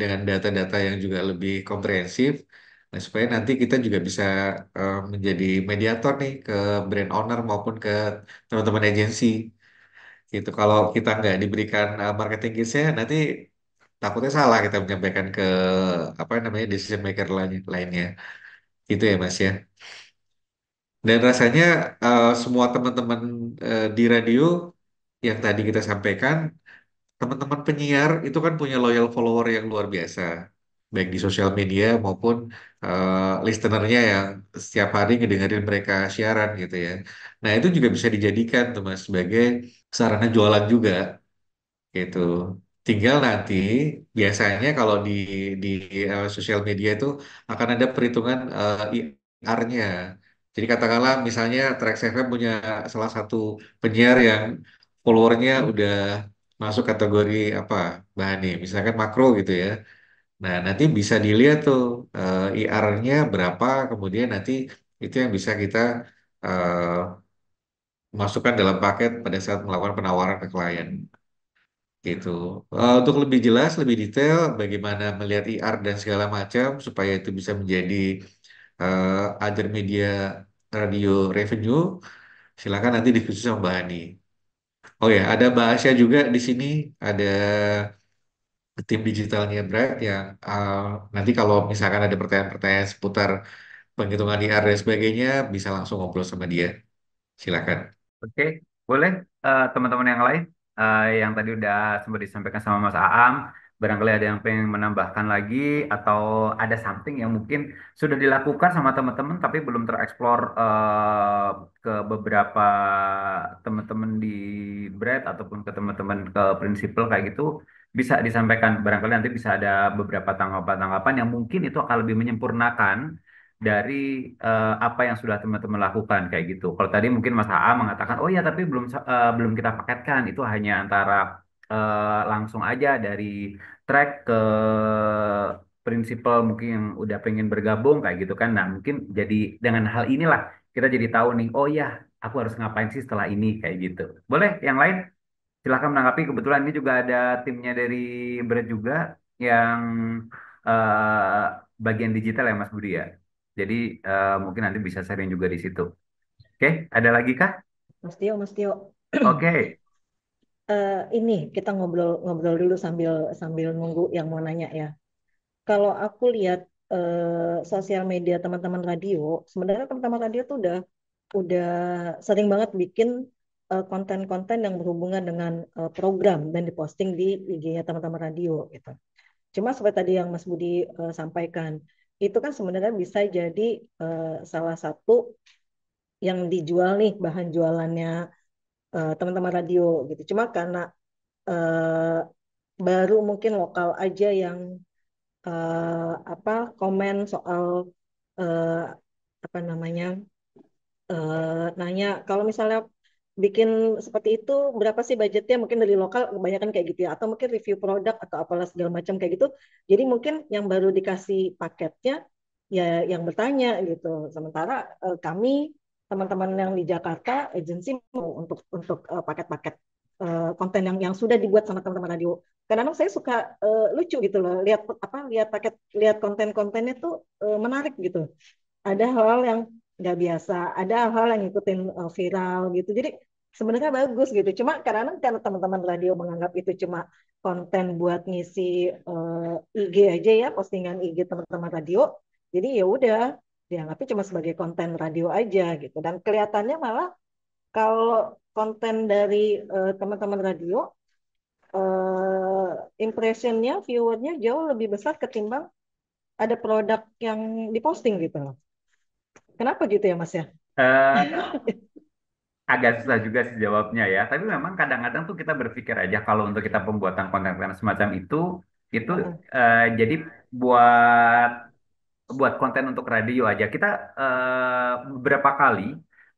dengan data-data yang juga lebih komprehensif. Nah, supaya nanti kita juga bisa menjadi mediator nih ke brand owner maupun ke teman-teman agensi gitu. Kalau kita nggak diberikan marketing case-nya, nanti takutnya salah kita menyampaikan ke apa namanya decision maker lainnya. Gitu ya, Mas ya. Dan rasanya semua teman-teman di radio yang tadi kita sampaikan, teman-teman penyiar itu kan punya loyal follower yang luar biasa, baik di sosial media maupun listenernya yang setiap hari ngedengerin mereka siaran gitu ya. Nah itu juga bisa dijadikan tuh Mas sebagai sarana jualan juga gitu. Tinggal nanti biasanya kalau di sosial media itu akan ada perhitungan IR-nya. Jadi katakanlah misalnya Trax FM punya salah satu penyiar yang followernya udah masuk kategori apa bahan nih, misalkan makro gitu ya. Nah nanti bisa dilihat tuh IR-nya berapa, kemudian nanti itu yang bisa kita eh, masukkan dalam paket pada saat melakukan penawaran ke klien. Gitu. Untuk lebih jelas, lebih detail, bagaimana melihat IR dan segala macam supaya itu bisa menjadi other media radio revenue, silakan nanti diskusi sama Mbak Hani. Oh ya, ada Mbak Asya juga di sini, ada tim digitalnya Bright yang nanti kalau misalkan ada pertanyaan-pertanyaan seputar penghitungan IR dan sebagainya, bisa langsung ngobrol sama dia. Silakan. Oke, boleh teman-teman yang lain yang tadi udah sempat disampaikan sama Mas Aam, barangkali ada yang pengen menambahkan lagi atau ada something yang mungkin sudah dilakukan sama teman-teman tapi belum tereksplor ke beberapa teman-teman di Bread ataupun ke teman-teman ke prinsipal kayak gitu bisa disampaikan. Barangkali nanti bisa ada beberapa tanggapan-tanggapan yang mungkin itu akan lebih menyempurnakan dari apa yang sudah teman-teman lakukan kayak gitu. Kalau tadi mungkin Mas AA mengatakan, oh ya tapi belum kita paketkan, itu hanya antara langsung aja dari track ke prinsipal mungkin yang udah pengen bergabung kayak gitu kan. Nah mungkin jadi dengan hal inilah kita jadi tahu nih, oh ya aku harus ngapain sih setelah ini kayak gitu. Boleh yang lain silakan menanggapi. Kebetulan ini juga ada timnya dari Berat juga yang eh, bagian digital ya Mas Budi ya. Jadi mungkin nanti bisa sharing juga di situ. Oke, ada lagi kah? Mas Tio, Mas Tio. Oke. Ini kita ngobrol-ngobrol dulu sambil sambil nunggu yang mau nanya ya. Kalau aku lihat sosial media teman-teman radio, sebenarnya teman-teman radio tuh udah sering banget bikin konten-konten yang berhubungan dengan program dan diposting di IG-nya teman-teman radio gitu. Cuma seperti tadi yang Mas Budi sampaikan, itu kan sebenarnya bisa jadi salah satu yang dijual nih bahan jualannya teman-teman radio gitu. Cuma karena eh, baru mungkin lokal aja yang apa komen soal eh, apa namanya nanya kalau misalnya bikin seperti itu berapa sih budgetnya mungkin dari lokal kebanyakan kayak gitu ya atau mungkin review produk atau apalah segala macam kayak gitu jadi mungkin yang baru dikasih paketnya ya yang bertanya gitu sementara kami teman-teman yang di Jakarta agensi mau untuk paket-paket konten yang sudah dibuat sama teman-teman radio kadang-kadang saya suka lucu gitu loh lihat paket lihat konten-kontennya tuh menarik gitu ada hal-hal yang nggak biasa, ada hal-hal yang ngikutin viral gitu. Jadi sebenarnya bagus gitu. Cuma kadang-kadang karena teman-teman radio menganggap itu cuma konten buat ngisi IG aja ya, postingan IG teman-teman radio. Jadi ya udah dianggapnya cuma sebagai konten radio aja gitu. Dan kelihatannya malah kalau konten dari teman-teman radio, impressionnya, viewernya jauh lebih besar ketimbang ada produk yang diposting gitu loh. Kenapa gitu ya Mas ya? Eh, agak susah juga sih jawabnya ya. Tapi memang kadang-kadang tuh kita berpikir aja kalau untuk kita pembuatan konten-konten semacam itu jadi buat buat konten untuk radio aja. Kita beberapa kali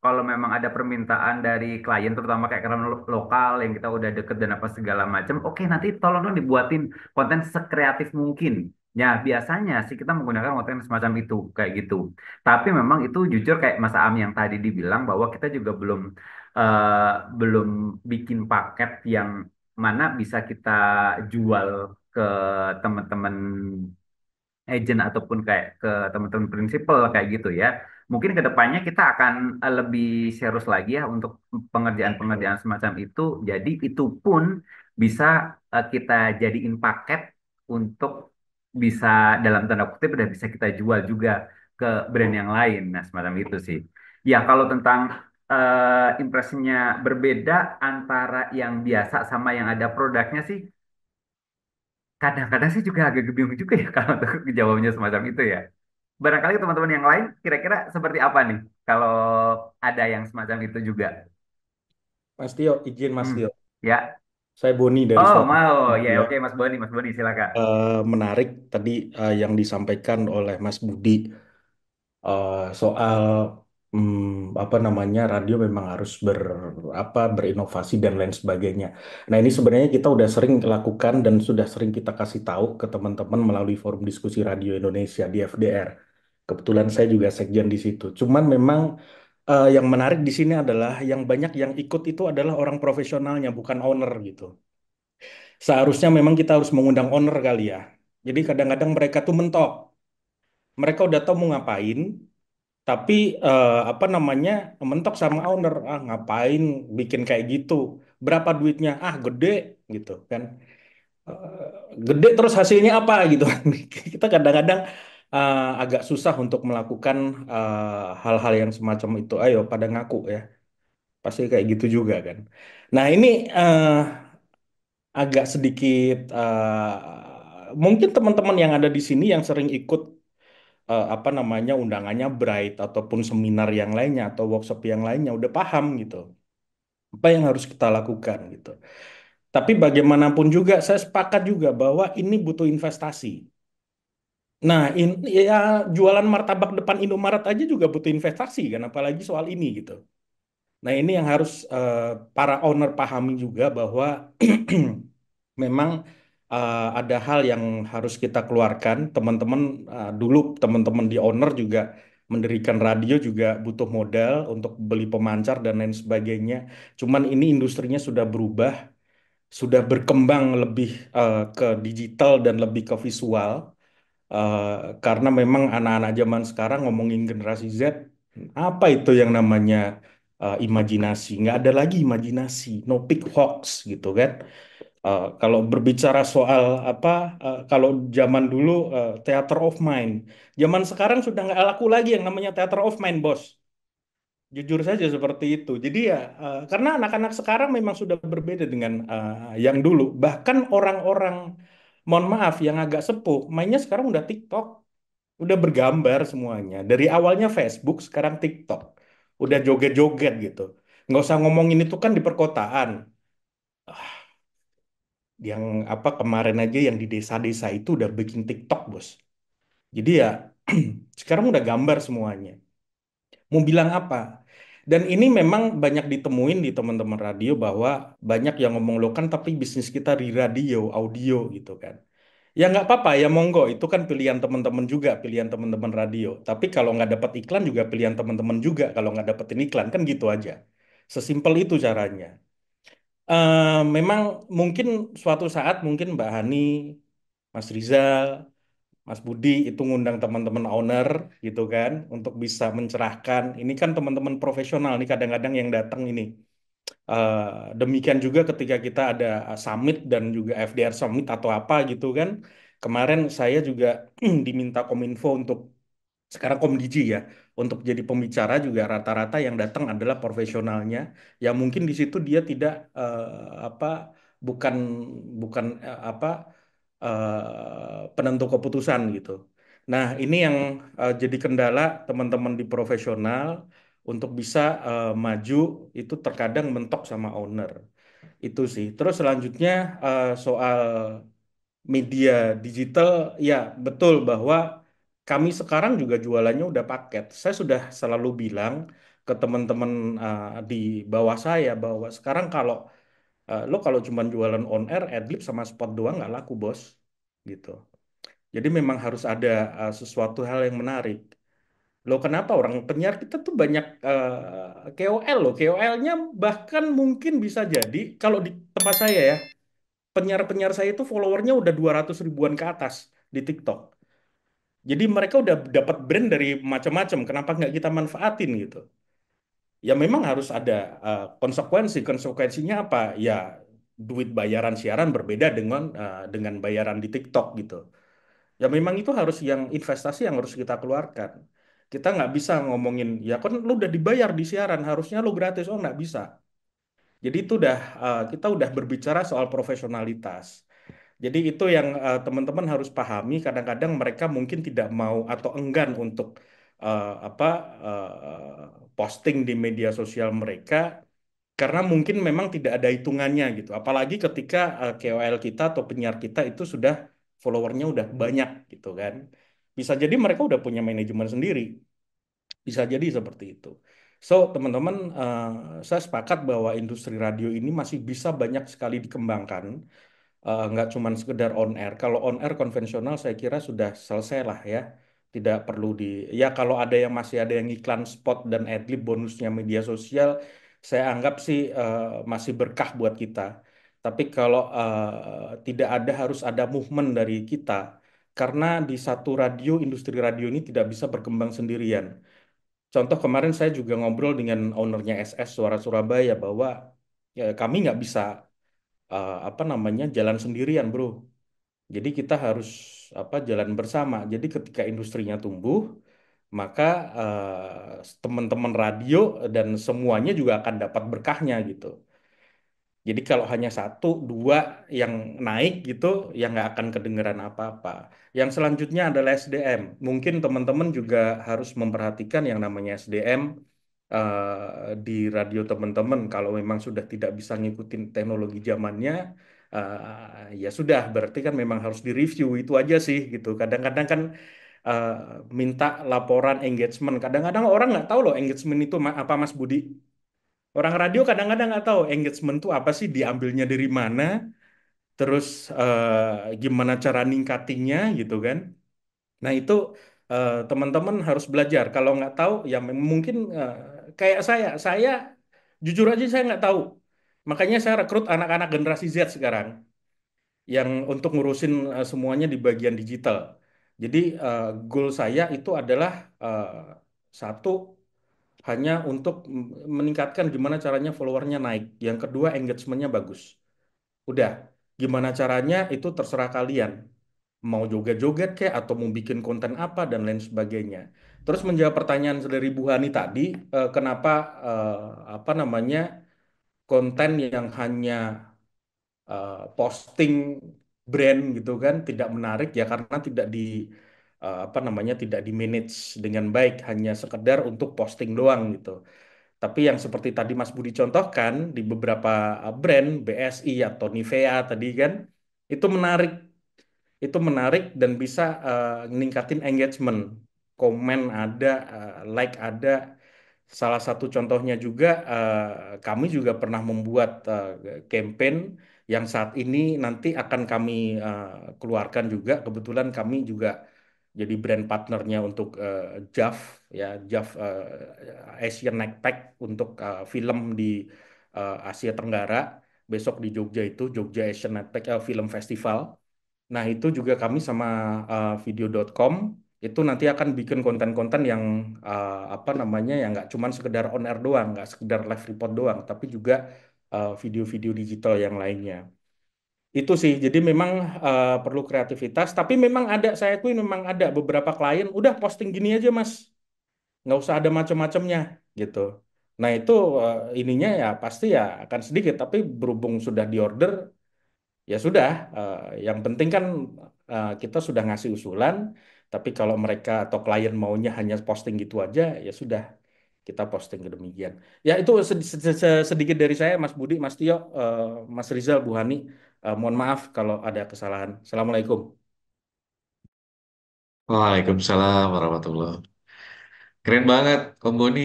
kalau memang ada permintaan dari klien, terutama kayak karena lokal yang kita udah deket dan apa segala macam, oke nanti tolong dong dibuatin konten sekreatif mungkin. Ya biasanya sih kita menggunakan konten semacam itu kayak gitu. Tapi memang itu jujur kayak Mas Am yang tadi dibilang bahwa kita juga eh, belum bikin paket yang mana bisa kita jual ke teman-teman agent ataupun kayak ke teman-teman prinsipal kayak gitu ya. Mungkin ke depannya kita akan lebih serius lagi ya untuk pengerjaan-pengerjaan semacam itu. Jadi itu pun bisa kita jadiin paket untuk bisa dalam tanda kutip udah bisa kita jual juga ke brand yang lain. Nah, semacam itu sih. Ya, kalau tentang impresinya berbeda antara yang biasa sama yang ada produknya sih kadang-kadang sih juga agak bingung juga ya kalau untuk jawabnya semacam itu ya. Barangkali teman-teman yang lain kira-kira seperti apa nih kalau ada yang semacam itu juga. Mas Tio, izin Mas Hmm, Tio. ya. Saya Boni dari Oh, Solo. mau. Mas Ya, Tio. oke Mas Boni silakan. Menarik tadi yang disampaikan oleh Mas Budi soal apa namanya radio memang harus berinovasi dan lain sebagainya. Nah ini sebenarnya kita udah sering lakukan dan sudah sering kita kasih tahu ke teman-teman melalui forum diskusi radio Indonesia di FDR. Kebetulan saya juga sekjen di situ. Cuman memang yang menarik di sini adalah yang banyak yang ikut itu adalah orang profesionalnya, bukan owner gitu. Seharusnya memang kita harus mengundang owner kali ya. Jadi kadang-kadang mereka tuh mentok. Mereka udah tahu mau ngapain, tapi apa namanya mentok sama owner. Ah ngapain bikin kayak gitu? Berapa duitnya? Ah gede gitu kan. Eh, Gede terus hasilnya apa gitu kan. Kita kadang-kadang agak susah untuk melakukan hal-hal yang semacam itu. Ayo pada ngaku ya. Pasti kayak gitu juga kan. Nah ini agak sedikit mungkin teman-teman yang ada di sini yang sering ikut apa namanya undangannya Bright ataupun seminar yang lainnya atau workshop yang lainnya udah paham gitu apa yang harus kita lakukan gitu. Tapi bagaimanapun juga saya sepakat juga bahwa ini butuh investasi. Nah, ya jualan martabak depan Indomaret aja juga butuh investasi kan apalagi soal ini gitu. Nah, ini yang harus para owner pahami juga bahwa memang ada hal yang harus kita keluarkan. Teman-teman dulu teman-teman di owner juga Mendirikan radio juga butuh modal untuk beli pemancar dan lain sebagainya. Cuman ini industrinya sudah berubah, sudah berkembang lebih ke digital dan lebih ke visual. Eh, karena memang anak-anak zaman sekarang ngomongin generasi Z, apa itu yang namanya imajinasi? Nggak ada lagi imajinasi, no pick hoax gitu kan. Kalau berbicara soal apa, kalau zaman dulu theater of mind, zaman sekarang sudah nggak laku lagi yang namanya theater of mind, bos. Jujur saja seperti itu. Jadi ya, karena anak-anak sekarang memang sudah berbeda dengan yang dulu. Bahkan orang-orang, mohon maaf, yang agak sepuh, mainnya sekarang udah TikTok, udah bergambar semuanya. Dari awalnya Facebook, sekarang TikTok. Udah joget-joget gitu. Nggak usah ngomongin itu kan di perkotaan. Yang apa kemarin aja yang di desa-desa itu udah bikin TikTok, bos. Jadi ya, sekarang udah gambar semuanya. Mau bilang apa? Dan ini memang banyak ditemuin di teman-teman radio bahwa banyak yang ngomong lo kan tapi bisnis kita di radio, audio gitu kan. Ya nggak apa-apa ya monggo itu kan pilihan teman-teman juga, pilihan teman-teman radio. Tapi kalau nggak dapat iklan juga pilihan teman-teman juga kalau nggak dapetin iklan kan gitu aja. Sesimpel itu caranya. Memang mungkin suatu saat mungkin Mbak Hani, Mas Rizal, Mas Budi itu ngundang teman-teman owner gitu kan untuk bisa mencerahkan. Ini kan teman-teman profesional nih kadang-kadang yang datang ini. Eh, Demikian juga ketika kita ada summit dan juga FDR Summit atau apa gitu kan. Kemarin saya juga diminta Kominfo untuk sekarang Komdiji ya untuk jadi pembicara juga rata-rata yang datang adalah profesionalnya yang mungkin di situ dia tidak apa bukan bukan apa penentu keputusan gitu. Nah, ini yang jadi kendala teman-teman di profesional untuk bisa maju itu terkadang mentok sama owner. Itu sih. Terus selanjutnya soal media digital, ya betul bahwa kami sekarang juga jualannya udah paket. Saya sudah selalu bilang ke teman-teman di bawah saya bahwa sekarang kalau lo kalau cuma jualan on air, adlib sama spot doang nggak laku bos, gitu. Jadi memang harus ada sesuatu hal yang menarik. Lo kenapa orang penyiar kita tuh banyak KOL loh, KOL-nya bahkan mungkin bisa jadi kalau di tempat saya ya, penyiar-penyiar saya itu followernya udah 200 ribuan ke atas di TikTok. Jadi mereka udah dapat brand dari macam-macam. Kenapa nggak kita manfaatin gitu? Ya memang harus ada konsekuensi. Konsekuensinya apa? Ya duit bayaran siaran berbeda dengan bayaran di TikTok gitu. Ya memang itu harus yang investasi yang harus kita keluarkan. Kita nggak bisa ngomongin, ya kan lu udah dibayar di siaran, harusnya lu gratis. Oh nggak bisa. Jadi itu udah kita udah berbicara soal profesionalitas. Jadi itu yang teman-teman harus pahami. Kadang-kadang mereka mungkin tidak mau atau enggan untuk apa posting di media sosial mereka karena mungkin memang tidak ada hitungannya gitu. Apalagi ketika KOL kita atau penyiar kita itu sudah followernya udah banyak gitu kan. Bisa jadi mereka udah punya manajemen sendiri. Bisa jadi seperti itu. So, teman-teman, saya sepakat bahwa industri radio ini masih bisa banyak sekali dikembangkan. Nggak cuma sekedar on air. Kalau on air konvensional saya kira sudah selesai lah ya. Tidak perlu di ya kalau ada yang masih ada yang iklan spot dan adlib bonusnya media sosial, saya anggap sih masih berkah buat kita. Tapi kalau tidak ada harus ada movement dari kita karena di satu radio industri radio ini tidak bisa berkembang sendirian. Contoh kemarin saya juga ngobrol dengan ownernya SS Suara Surabaya bahwa ya, kami nggak bisa apa namanya jalan sendirian bro. Jadi kita harus apa jalan bersama. Jadi ketika industrinya tumbuh, maka teman-teman radio dan semuanya juga akan dapat berkahnya gitu. Jadi kalau hanya satu, dua yang naik gitu, ya nggak akan kedengeran apa-apa. Yang selanjutnya adalah SDM. Mungkin teman-teman juga harus memperhatikan yang namanya SDM di radio teman-teman. Kalau memang sudah tidak bisa ngikutin teknologi zamannya, ya sudah. Berarti kan memang harus direview itu aja sih gitu. Kadang-kadang kan eh, minta laporan engagement. Kadang-kadang orang nggak tahu loh engagement itu apa Mas Budi. Orang radio kadang-kadang nggak tahu engagement itu apa sih, diambilnya dari mana, terus gimana cara ningkatinnya gitu kan. Nah itu Teman-teman harus belajar. Kalau nggak tahu, ya mungkin kayak saya jujur aja saya nggak tahu. Makanya saya rekrut anak-anak generasi Z sekarang yang untuk ngurusin semuanya di bagian digital. Jadi goal saya itu adalah eh, satu hanya untuk meningkatkan gimana caranya followernya naik. Yang kedua engagementnya bagus. Udah, gimana caranya itu terserah kalian. Mau joget-joget kayak atau mau bikin konten apa dan lain sebagainya. Terus menjawab pertanyaan dari Bu Hani tadi, kenapa apa namanya konten yang hanya posting brand gitu kan tidak menarik ya karena tidak di apa namanya tidak di manage dengan baik hanya sekedar untuk posting doang gitu. Tapi yang seperti tadi Mas Budi contohkan di beberapa brand BSI atau Nivea tadi kan itu menarik dan bisa meningkatin engagement. Komen ada, like ada. Salah satu contohnya juga kami juga pernah membuat campaign yang saat ini nanti akan kami keluarkan juga. Kebetulan kami juga jadi brand partnernya untuk JAV ya JAV Asian Night Pack untuk film di Asia Tenggara. Besok di Jogja itu Jogja Asian Night Pack Film Festival. Nah, itu juga kami sama video.com itu nanti akan bikin konten-konten yang apa namanya yang nggak cuma sekedar on air doang, nggak sekedar live report doang, tapi juga video-video digital yang lainnya. Itu sih, jadi memang perlu kreativitas, tapi memang ada, saya akui memang ada beberapa klien, udah posting gini aja mas, nggak usah ada macam-macamnya gitu. Nah itu ininya ya pasti ya akan sedikit, tapi berhubung sudah diorder, ya sudah, yang penting kan kita sudah ngasih usulan, tapi kalau mereka atau klien maunya hanya posting gitu aja, ya sudah kita posting ke demikian. Ya itu sedikit dari saya, Mas Budi, Mas Tio, Mas Rizal, Bu Hani. Mohon maaf kalau ada kesalahan. Assalamualaikum. Waalaikumsalam warahmatullah. Keren banget, Om Boni.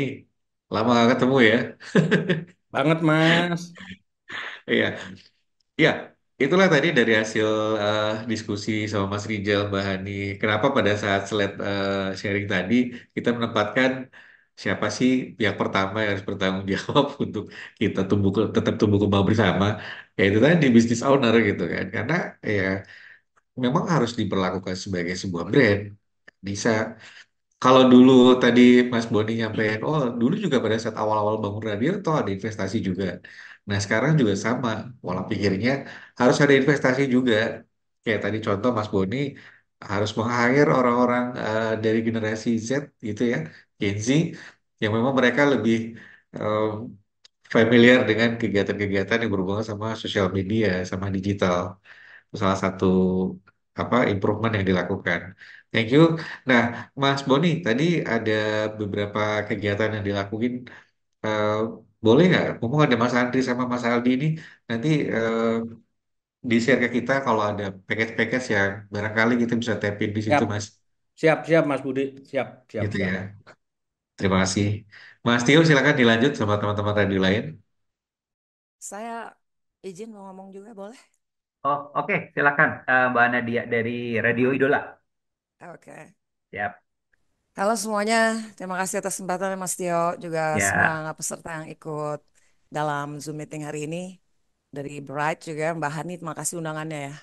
Lama gak ketemu ya. Banget, Mas. Iya, iya. Itulah tadi dari hasil diskusi sama Mas Rijal, Mbak Hani. Kenapa pada saat slide sharing tadi kita menempatkan siapa sih pihak pertama yang harus bertanggung jawab untuk kita tetap tumbuh kembang bersama, yaitu tadi bisnis owner gitu kan. Karena ya memang harus diperlakukan sebagai sebuah brand. Bisa kalau dulu tadi Mas Boni nyampein, oh dulu juga pada saat awal-awal bangun radio toh ada investasi juga. Nah sekarang juga sama, pola pikirnya harus ada investasi juga. Kayak tadi contoh Mas Boni harus meng-hire orang-orang dari generasi Z gitu ya, Gen Z, yang memang mereka lebih eh, familiar dengan kegiatan-kegiatan yang berhubungan sama sosial media, sama digital. Salah satu apa improvement yang dilakukan. Thank you. Nah, Mas Boni, tadi ada beberapa kegiatan yang dilakuin. Eh, boleh nggak? Mumpung ada Mas Andri sama Mas Aldi ini, nanti di-share ke kita kalau ada package-package yang barangkali kita bisa tapin di situ, Siap, Mas. siap, Mas Budi. Siap, siap, Gitu siap. ya. Terima kasih. Mas Tio, silakan dilanjut sama teman-teman radio lain. Saya izin mau ngomong juga boleh? Oh, oke, silakan Mbak Nadia dari Radio Idola. Oke. Siap. Halo semuanya, terima kasih atas kesempatan Mas Tio, juga semua Ya. peserta yang ikut dalam Zoom meeting hari ini. Dari Bright juga, Mbak Hani, terima kasih undangannya ya.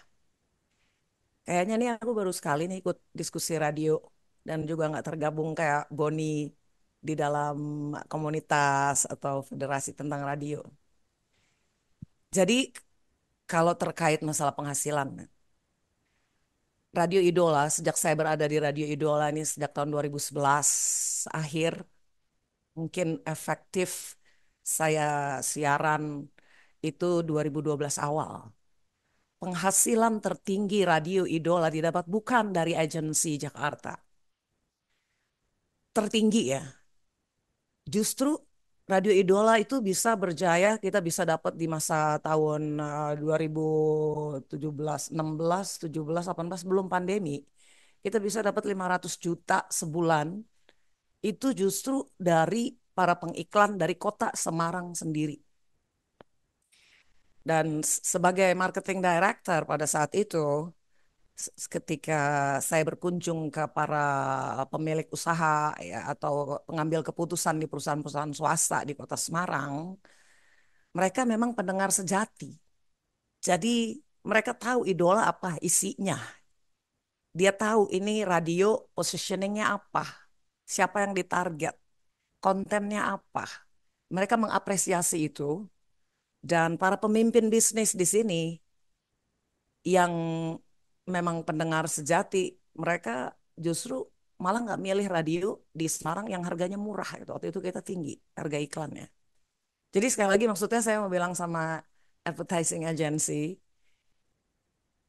Kayaknya nih aku baru sekali nih ikut diskusi radio dan juga nggak tergabung kayak Boni di dalam komunitas atau federasi tentang radio. Jadi kalau terkait masalah penghasilan, Radio Idola, sejak saya berada di Radio Idola ini sejak tahun 2011 akhir, mungkin efektif saya siaran itu 2012 awal. Penghasilan tertinggi Radio Idola didapat bukan dari agensi Jakarta. Tertinggi ya. Justru Radio Idola itu bisa berjaya, kita bisa dapat di masa tahun 2017, 16, 17, 18 belum pandemi. Kita bisa dapat 500 juta sebulan. Itu justru dari para pengiklan dari kota Semarang sendiri. Dan sebagai marketing director pada saat itu, Ketika saya berkunjung ke para pemilik usaha ya atau pengambil keputusan di perusahaan-perusahaan swasta di Kota Semarang, mereka memang pendengar sejati. Jadi mereka tahu idola apa isinya. Dia tahu ini radio positioningnya apa, siapa yang ditarget, kontennya apa. Mereka mengapresiasi itu dan para pemimpin bisnis di sini yang memang pendengar sejati, mereka justru malah nggak milih radio di Semarang yang harganya murah itu. Waktu itu kita tinggi harga iklannya. Jadi sekali lagi maksudnya saya mau bilang sama advertising agency,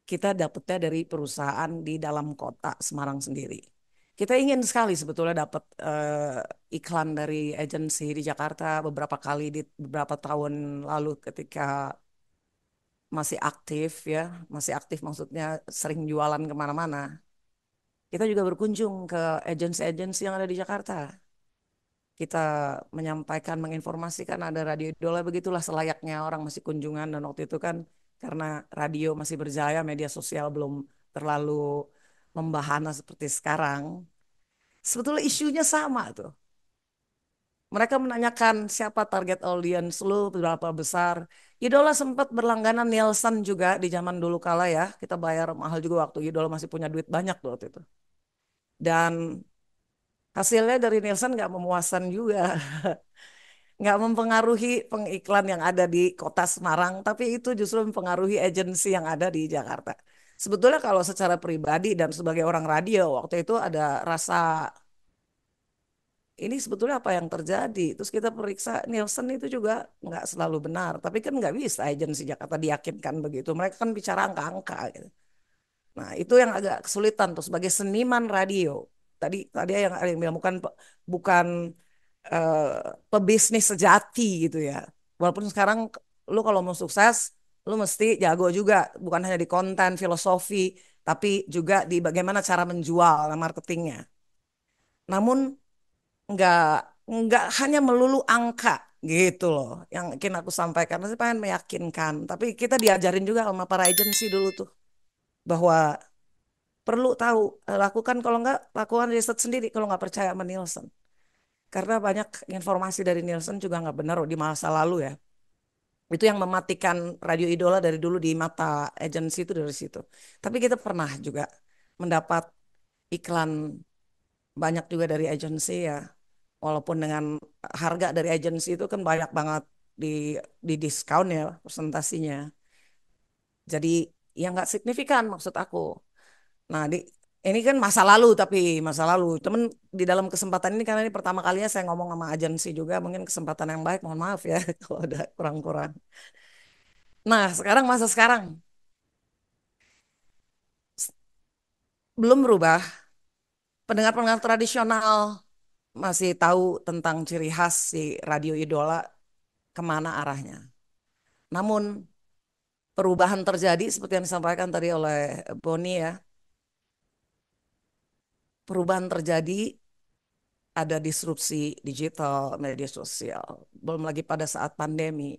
kita dapetnya dari perusahaan di dalam kota Semarang sendiri. Kita ingin sekali sebetulnya dapat iklan dari agensi di Jakarta beberapa kali di beberapa tahun lalu ketika masih aktif ya, masih aktif maksudnya sering jualan kemana-mana. Kita juga berkunjung ke agensi-agensi yang ada di Jakarta. Kita menyampaikan, menginformasikan ada radio idola, begitulah selayaknya orang masih kunjungan. Dan waktu itu kan karena radio masih berjaya, media sosial belum terlalu membahana seperti sekarang. Sebetulnya isunya sama tuh. Mereka menanyakan siapa target audience lu, berapa besar. Idola sempat berlangganan Nielsen juga di zaman dulu kala ya. Kita bayar mahal juga waktu Idola masih punya duit banyak tuh waktu itu. Dan hasilnya dari Nielsen nggak memuaskan juga. Nggak mempengaruhi pengiklan yang ada di kota Semarang, tapi itu justru mempengaruhi agensi yang ada di Jakarta. Sebetulnya kalau secara pribadi dan sebagai orang radio, waktu itu ada rasa ini sebetulnya apa yang terjadi. Terus kita periksa Nielsen itu juga nggak selalu benar. Tapi kan nggak bisa agensi Jakarta diyakinkan begitu. Mereka kan bicara angka-angka gitu. Nah itu yang agak kesulitan tuh sebagai seniman radio. Tadi tadi yang ada yang bilang bukan eh, pebisnis sejati gitu ya. Walaupun sekarang lu kalau mau sukses, lu mesti jago juga. Bukan hanya di konten, filosofi, tapi juga di bagaimana cara menjual, marketingnya. Namun nggak nggak hanya melulu angka gitu loh yang ingin aku sampaikan. Saya pengen meyakinkan, tapi kita diajarin juga sama para agensi dulu tuh bahwa perlu tahu lakukan kalau nggak lakukan riset sendiri kalau nggak percaya sama Nielsen. Karena banyak informasi dari Nielsen juga nggak benar di masa lalu ya. Itu yang mematikan radio idola dari dulu di mata agensi itu dari situ. Tapi kita pernah juga mendapat iklan banyak juga dari agensi ya. Walaupun dengan harga dari agensi itu kan banyak banget di di diskon ya presentasinya. Jadi yang nggak signifikan maksud aku. Nah ini kan masa lalu tapi masa lalu. Temen di dalam kesempatan ini karena ini pertama kalinya saya ngomong sama agensi juga mungkin kesempatan yang baik. Mohon maaf ya kalau ada kurang-kurang. Nah sekarang masa sekarang belum berubah. Pendengar-pendengar tradisional masih tahu tentang ciri khas si radio idola kemana arahnya. Namun perubahan terjadi seperti yang disampaikan tadi oleh Boni ya. Perubahan terjadi ada disrupsi digital, media sosial. Belum lagi pada saat pandemi.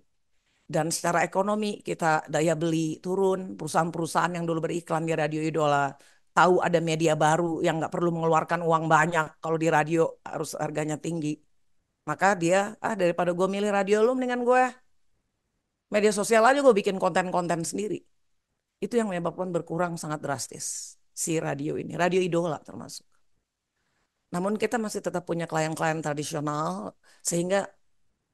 Dan secara ekonomi kita daya beli turun. Perusahaan-perusahaan yang dulu beriklan di radio idola tahu ada media baru yang nggak perlu mengeluarkan uang banyak. Kalau di radio harus harganya tinggi. Maka dia, daripada gue milih radio lu mendingan gue media sosial aja gue bikin konten-konten sendiri. Itu yang menyebabkan berkurang sangat drastis si radio ini, radio idola termasuk. Namun kita masih tetap punya klien-klien tradisional sehingga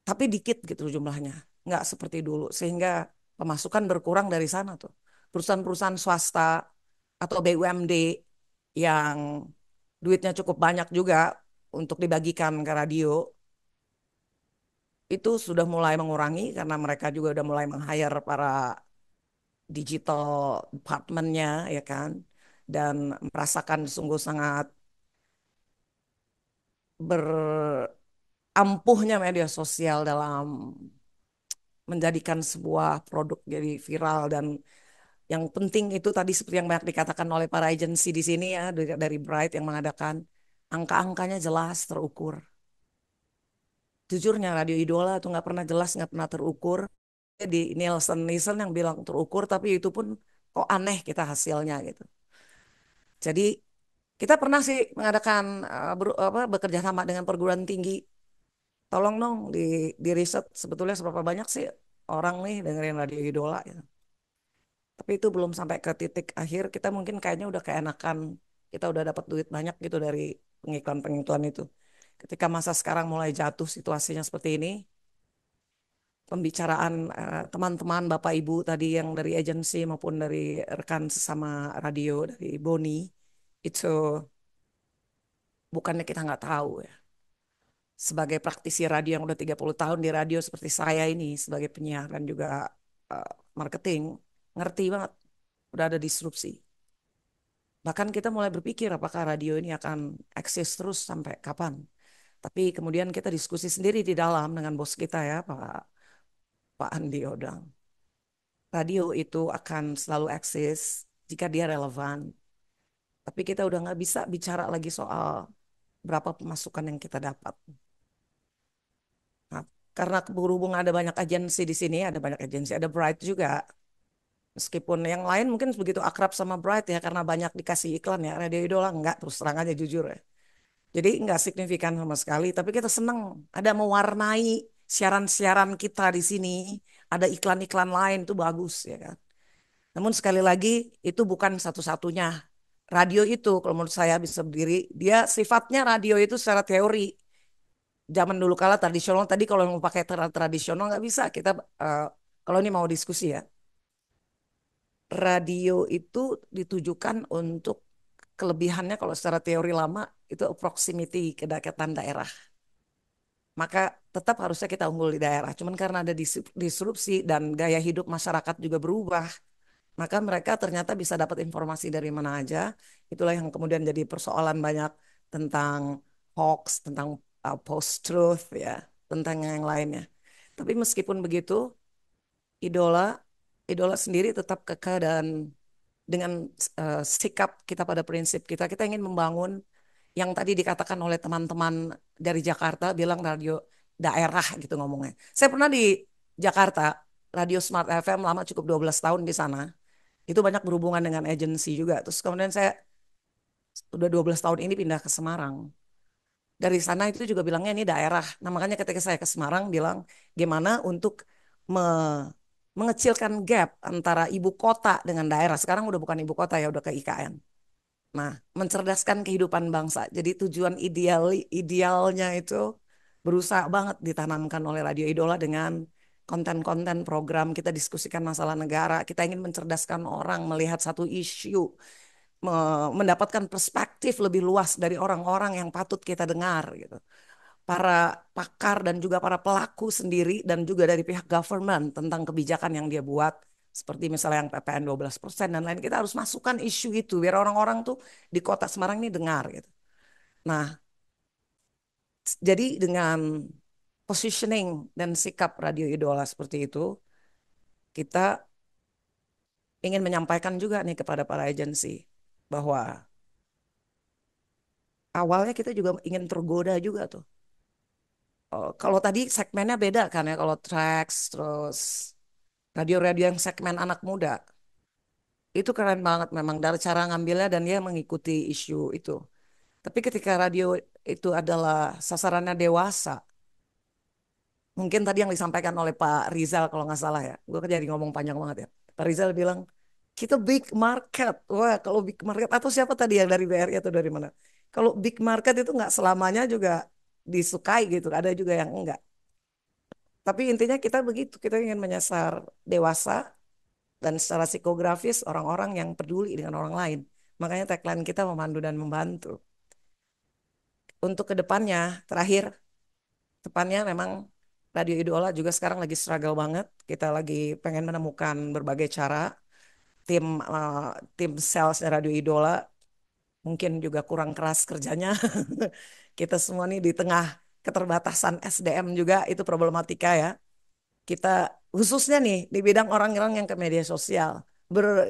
tapi dikit gitu jumlahnya, nggak seperti dulu sehingga pemasukan berkurang dari sana tuh. Perusahaan-perusahaan swasta atau BUMD yang duitnya cukup banyak juga untuk dibagikan ke radio itu sudah mulai mengurangi karena mereka juga udah mulai meng-hire para digital department-nya ya kan dan merasakan sungguh sangat berampuhnya media sosial dalam menjadikan sebuah produk jadi viral dan yang penting itu tadi seperti yang banyak dikatakan oleh para agensi di sini ya dari Bright yang mengadakan angka-angkanya jelas terukur. Jujurnya radio idola tuh nggak pernah jelas, nggak pernah terukur. Di Nielsen yang bilang terukur tapi itu pun kok aneh kita hasilnya gitu. Jadi kita pernah sih mengadakan bekerja sama dengan perguruan tinggi. Tolong dong di riset sebetulnya seberapa banyak sih orang nih dengerin radio idola gitu. Tapi itu belum sampai ke titik akhir. Kita mungkin kayaknya udah keenakan, kita udah dapat duit banyak gitu dari pengiklan-pengiklan itu. Ketika masa sekarang mulai jatuh situasinya seperti ini, pembicaraan teman-teman Bapak Ibu tadi yang dari agensi maupun dari rekan sesama radio dari Boni itu bukannya kita nggak tahu ya. Sebagai praktisi radio yang udah 30 tahun di radio seperti saya ini sebagai penyiar dan juga eh, marketing, ngerti banget udah ada disrupsi. Bahkan kita mulai berpikir apakah radio ini akan eksis terus sampai kapan. Tapi kemudian kita diskusi sendiri di dalam dengan bos kita ya, Pak Andi Odang. Radio itu akan selalu eksis jika dia relevan. Tapi kita udah nggak bisa bicara lagi soal berapa pemasukan yang kita dapat. Nah, karena berhubung ada banyak agensi di sini, ada banyak agensi, ada Bright juga. Meskipun yang lain mungkin begitu akrab sama Bright ya karena banyak dikasih iklan ya. Radio Idola enggak, terus terang aja jujur ya. Jadi enggak signifikan sama sekali, tapi kita senang ada mewarnai siaran-siaran kita di sini, ada iklan-iklan lain itu bagus ya kan. Namun sekali lagi itu bukan satu-satunya. Radio itu kalau menurut saya bisa berdiri, dia sifatnya radio itu secara teori. Zaman dulu kala tradisional tadi kalau mau pakai tradisional nggak bisa kita kalau ini mau diskusi ya. Radio itu ditujukan untuk kelebihannya kalau secara teori lama itu proximity kedekatan daerah. Maka tetap harusnya kita unggul di daerah. Cuman karena ada disrupsi dan gaya hidup masyarakat juga berubah, maka mereka ternyata bisa dapat informasi dari mana aja. Itulah yang kemudian jadi persoalan banyak tentang hoax, tentang post-truth ya, tentang yang lainnya. Tapi meskipun begitu, idola idola sendiri tetap kekeh dan dengan sikap kita pada prinsip kita, kita ingin membangun yang tadi dikatakan oleh teman-teman dari Jakarta bilang radio daerah gitu ngomongnya. Saya pernah di Jakarta, Radio Smart FM lama cukup 12 tahun di sana. Itu banyak berhubungan dengan agensi juga. Terus kemudian saya udah 12 tahun ini pindah ke Semarang. Dari sana itu juga bilangnya ini daerah. Nah makanya ketika saya ke Semarang bilang gimana untuk mengecilkan gap antara ibu kota dengan daerah. Sekarang udah bukan ibu kota ya, udah ke IKN. Nah, mencerdaskan kehidupan bangsa. Jadi tujuan idealnya itu berusaha banget ditanamkan oleh Radio Idola dengan konten-konten program. Kita diskusikan masalah negara. Kita ingin mencerdaskan orang melihat satu isu, mendapatkan perspektif lebih luas dari orang-orang yang patut kita dengar gitu. Para pakar dan juga para pelaku sendiri dan juga dari pihak government tentang kebijakan yang dia buat seperti misalnya yang PPN 12% dan lain, kita harus masukkan isu itu biar orang-orang tuh di kota Semarang ini dengar gitu. Nah, jadi dengan positioning dan sikap Radio Idola seperti itu, kita ingin menyampaikan juga nih kepada para agensi bahwa awalnya kita juga ingin tergoda juga tuh. Kalau tadi segmennya beda kan ya, kalau tracks terus radio-radio yang segmen anak muda itu keren banget memang dari cara ngambilnya dan dia mengikuti isu itu. Tapi ketika radio itu adalah sasarannya dewasa, mungkin tadi yang disampaikan oleh Pak Rizal kalau nggak salah ya, gue jadi ngomong panjang banget ya. Pak Rizal bilang kita big market, wah kalau big market atau siapa tadi yang dari BRI atau dari mana? Kalau big market itu nggak selamanya juga disukai gitu, ada juga yang enggak. Tapi intinya kita begitu, kita ingin menyasar dewasa dan secara psikografis orang-orang yang peduli dengan orang lain. Makanya tagline kita memandu dan membantu. Untuk kedepannya, terakhir, depannya memang Radio Idola juga sekarang lagi struggle banget. Kita lagi pengen menemukan berbagai cara. Tim sales Radio Idola mungkin juga kurang keras kerjanya. Kita semua nih di tengah keterbatasan SDM juga itu problematika ya. Kita khususnya nih di bidang orang-orang yang ke media sosial.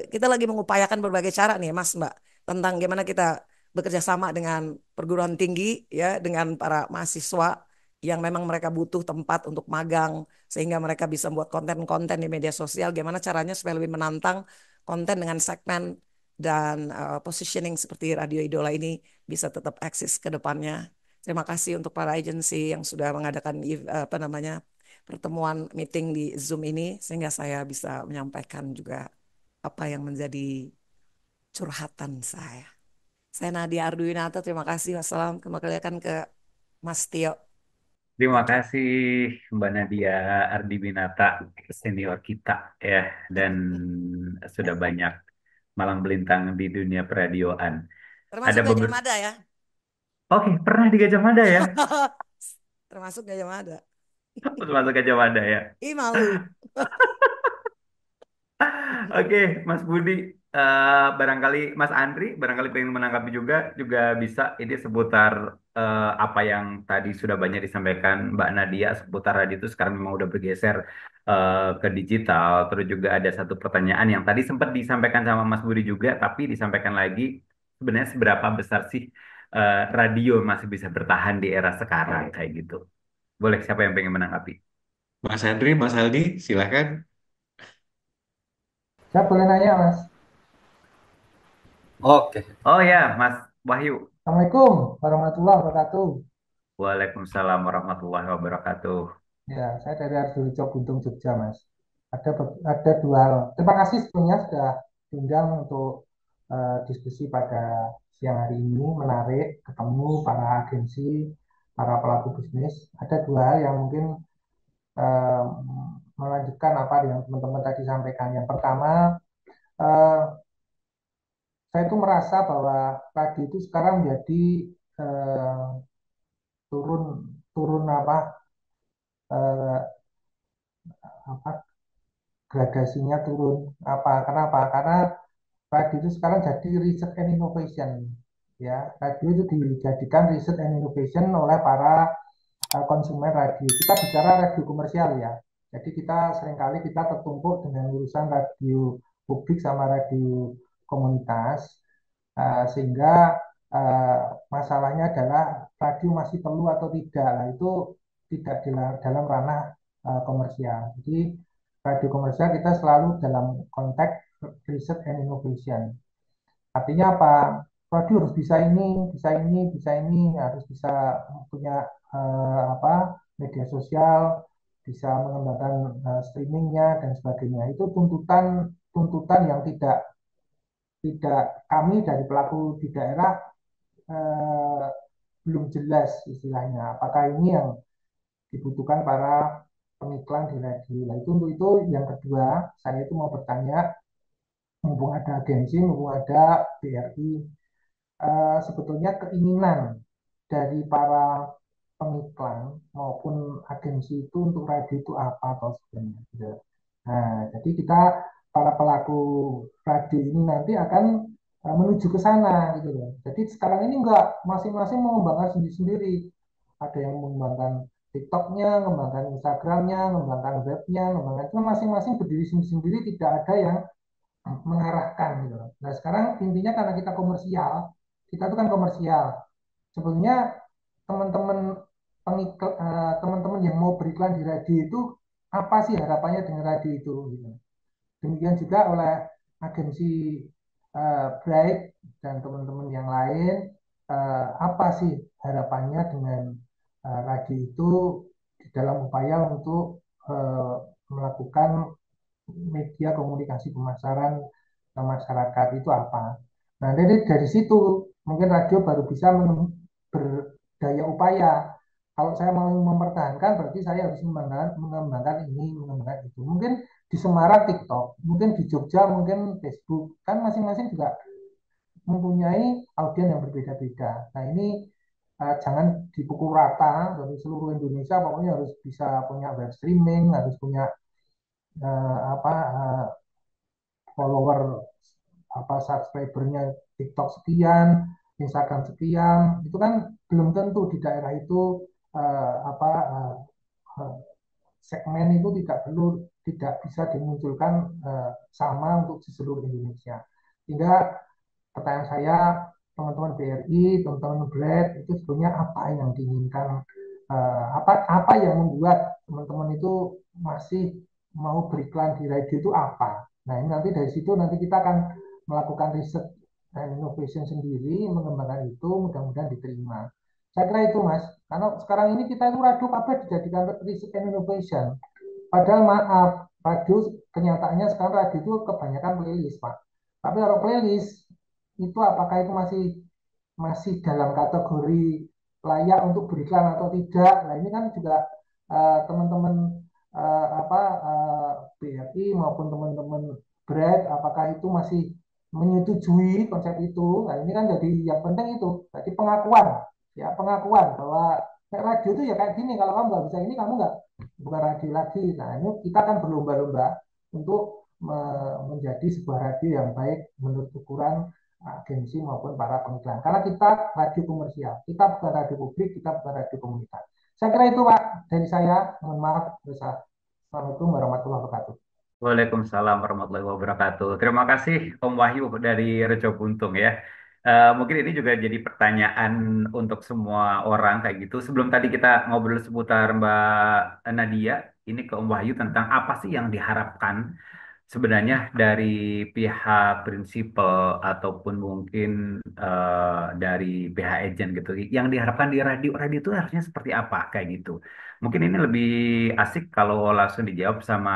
Kita lagi mengupayakan berbagai cara nih Mas Mbak tentang gimana kita bekerja sama dengan perguruan tinggi ya dengan para mahasiswa yang memang mereka butuh tempat untuk magang sehingga mereka bisa buat konten-konten di media sosial. Gimana caranya supaya lebih menantang konten dengan segmen dan positioning seperti Radio Idola ini bisa tetap eksis ke depannya. Terima kasih untuk para agensi yang sudah mengadakan pertemuan meeting di Zoom ini sehingga saya bisa menyampaikan juga apa yang menjadi curhatan saya. Saya Nadia Arduinata, terima kasih. Wassalam. Kembalikan ke Mas Tio. Terima kasih Mbak Nadia Ardibinata, senior kita ya, dan sudah banyak malang melintang di dunia peradioan. Termasuk Ada Gajah beberapa. Mada ya. Oke, pernah di Gajah Mada ya? Termasuk Gajah Mada. Termasuk Gajah Mada ya. Ih malu. Oke, Mas Budi, barangkali Mas Andri, barangkali pengen menanggapi juga bisa ini seputar apa yang tadi sudah banyak disampaikan Mbak Nadia seputar radio itu sekarang memang udah bergeser ke digital. Terus juga ada satu pertanyaan yang tadi sempat disampaikan sama Mas Budi juga, tapi disampaikan lagi sebenarnya seberapa besar sih radio masih bisa bertahan di era sekarang kayak gitu. Boleh, siapa yang pengen menanggapi? Mas Andri, Mas Aldi, silakan. Saya boleh nanya, Mas? Oke. Oh ya, Mas Wahyu. Assalamualaikum warahmatullahi wabarakatuh. Waalaikumsalam warahmatullahi wabarakatuh. Ya, saya dari Arjuna Guntung, Jogja, Mas. Ada dua hal. Terima kasih sebelumnya sudah diundang untuk diskusi pada siang hari ini. Menarik ketemu para agensi, para pelaku bisnis. Ada dua hal yang mungkin eh, melanjutkan apa yang teman-teman tadi sampaikan. Yang pertama, eh, saya itu merasa bahwa radio itu sekarang menjadi eh, turun turun eh, apa gradasinya turun. Kenapa? Karena radio itu sekarang jadi research and innovation. Ya, radio itu dijadikan research and innovation oleh para konsumen radio. Kita bicara radio komersial ya. Jadi kita seringkali kita tertumpuk dengan urusan radio publik sama radio komunitas. Sehingga uh, masalahnya adalah radio masih perlu atau tidak. Nah, itu tidak dalam ranah komersial. Jadi radio komersial kita selalu dalam konteks research and innovation. Artinya apa? Radio harus bisa ini, bisa ini, bisa ini, harus bisa punya media sosial, bisa mengembangkan streamingnya dan sebagainya. Itu tuntutan tuntutan yang tidak tidak kami dari pelaku di daerah eh, belum jelas istilahnya. Apakah ini yang dibutuhkan para pengiklan di radio? Nah, itu untuk itu yang kedua, saya itu mau bertanya, mumpung ada agensi, mumpung ada BRI, sebetulnya keinginan dari para pengiklan maupun agensi itu untuk radio itu apa atau sebenarnya gitu. Nah, jadi kita para pelaku radio ini nanti akan menuju ke sana gitu loh. Jadi sekarang ini enggak masing-masing mengembangkan sendiri-sendiri. Ada yang mengembangkan TikToknya, mengembangkan Instagramnya, mengembangkan webnya, mengembangkan itu masing-masing berdiri sendiri-sendiri, tidak ada yang mengarahkan gitu loh. Nah sekarang intinya karena kita komersial, kita itu kan komersial. Sebenarnya teman-teman teman-teman yang mau beriklan di radio itu apa sih harapannya dengan radio itu gitu. Demikian juga oleh agensi Bright dan teman-teman yang lain, apa sih harapannya dengan radio itu di dalam upaya untuk melakukan media komunikasi pemasaran ke masyarakat itu apa. Nah, dari situ mungkin radio baru bisa berdaya upaya. Kalau saya mau mempertahankan, berarti saya harus mengembangkan ini, mengembangkan itu. Mungkin di Semarang TikTok, mungkin di Jogja mungkin Facebook, kan masing-masing juga mempunyai audiens yang berbeda-beda. Nah ini jangan dipukul rata dari seluruh Indonesia, pokoknya harus bisa punya web streaming, harus punya follower subscribernya TikTok sekian, Instagram sekian, itu kan belum tentu di daerah itu uh, apa uh, segmen itu tidak bisa dimunculkan sama untuk di seluruh Indonesia. Sehingga pertanyaan saya, teman-teman BRI, teman-teman BRED, itu sebenarnya apa yang diinginkan, apa yang membuat teman-teman itu masih mau beriklan di radio itu apa? Nah ini nanti dari situ nanti kita akan melakukan riset dan innovation sendiri, mengembangkan itu, mudah-mudahan diterima. Saya kira itu Mas, karena sekarang ini kita itu radio kabeh dijadikan riset and innovation. Padahal maaf, radio kenyataannya sekarang radio itu kebanyakan playlist Pak. Tapi kalau playlist itu apakah itu masih dalam kategori layak untuk beriklan atau tidak? Nah ini kan juga teman-teman BRI maupun teman-teman BRED, apakah itu masih menyetujui konsep itu? Nah ini kan jadi yang penting itu, jadi pengakuan bahwa radio itu ya kayak gini, kalau kamu nggak bisa ini kamu nggak bukan radio lagi. Nah ini kita kan berlomba-lomba untuk menjadi sebuah radio yang baik menurut ukuran agensi maupun para pengiklan. Karena kita radio komersial, kita bukan radio publik, kita bukan radio komunitas. Saya kira itu Pak dari saya. Mohon maaf. Assalamualaikum warahmatullahi wabarakatuh. Waalaikumsalam warahmatullahi wabarakatuh. Terima kasih Om Wahyu dari Rejo Buntung ya. Mungkin ini juga jadi pertanyaan untuk semua orang kayak gitu. Sebelum tadi kita ngobrol seputar Mbak Nadia, ini ke Om Wahyu tentang apa sih yang diharapkan sebenarnya dari pihak prinsipal ataupun mungkin dari pihak agent gitu. Yang diharapkan di radio, radio itu harusnya seperti apa kayak gitu. Mungkin ini lebih asik kalau langsung dijawab sama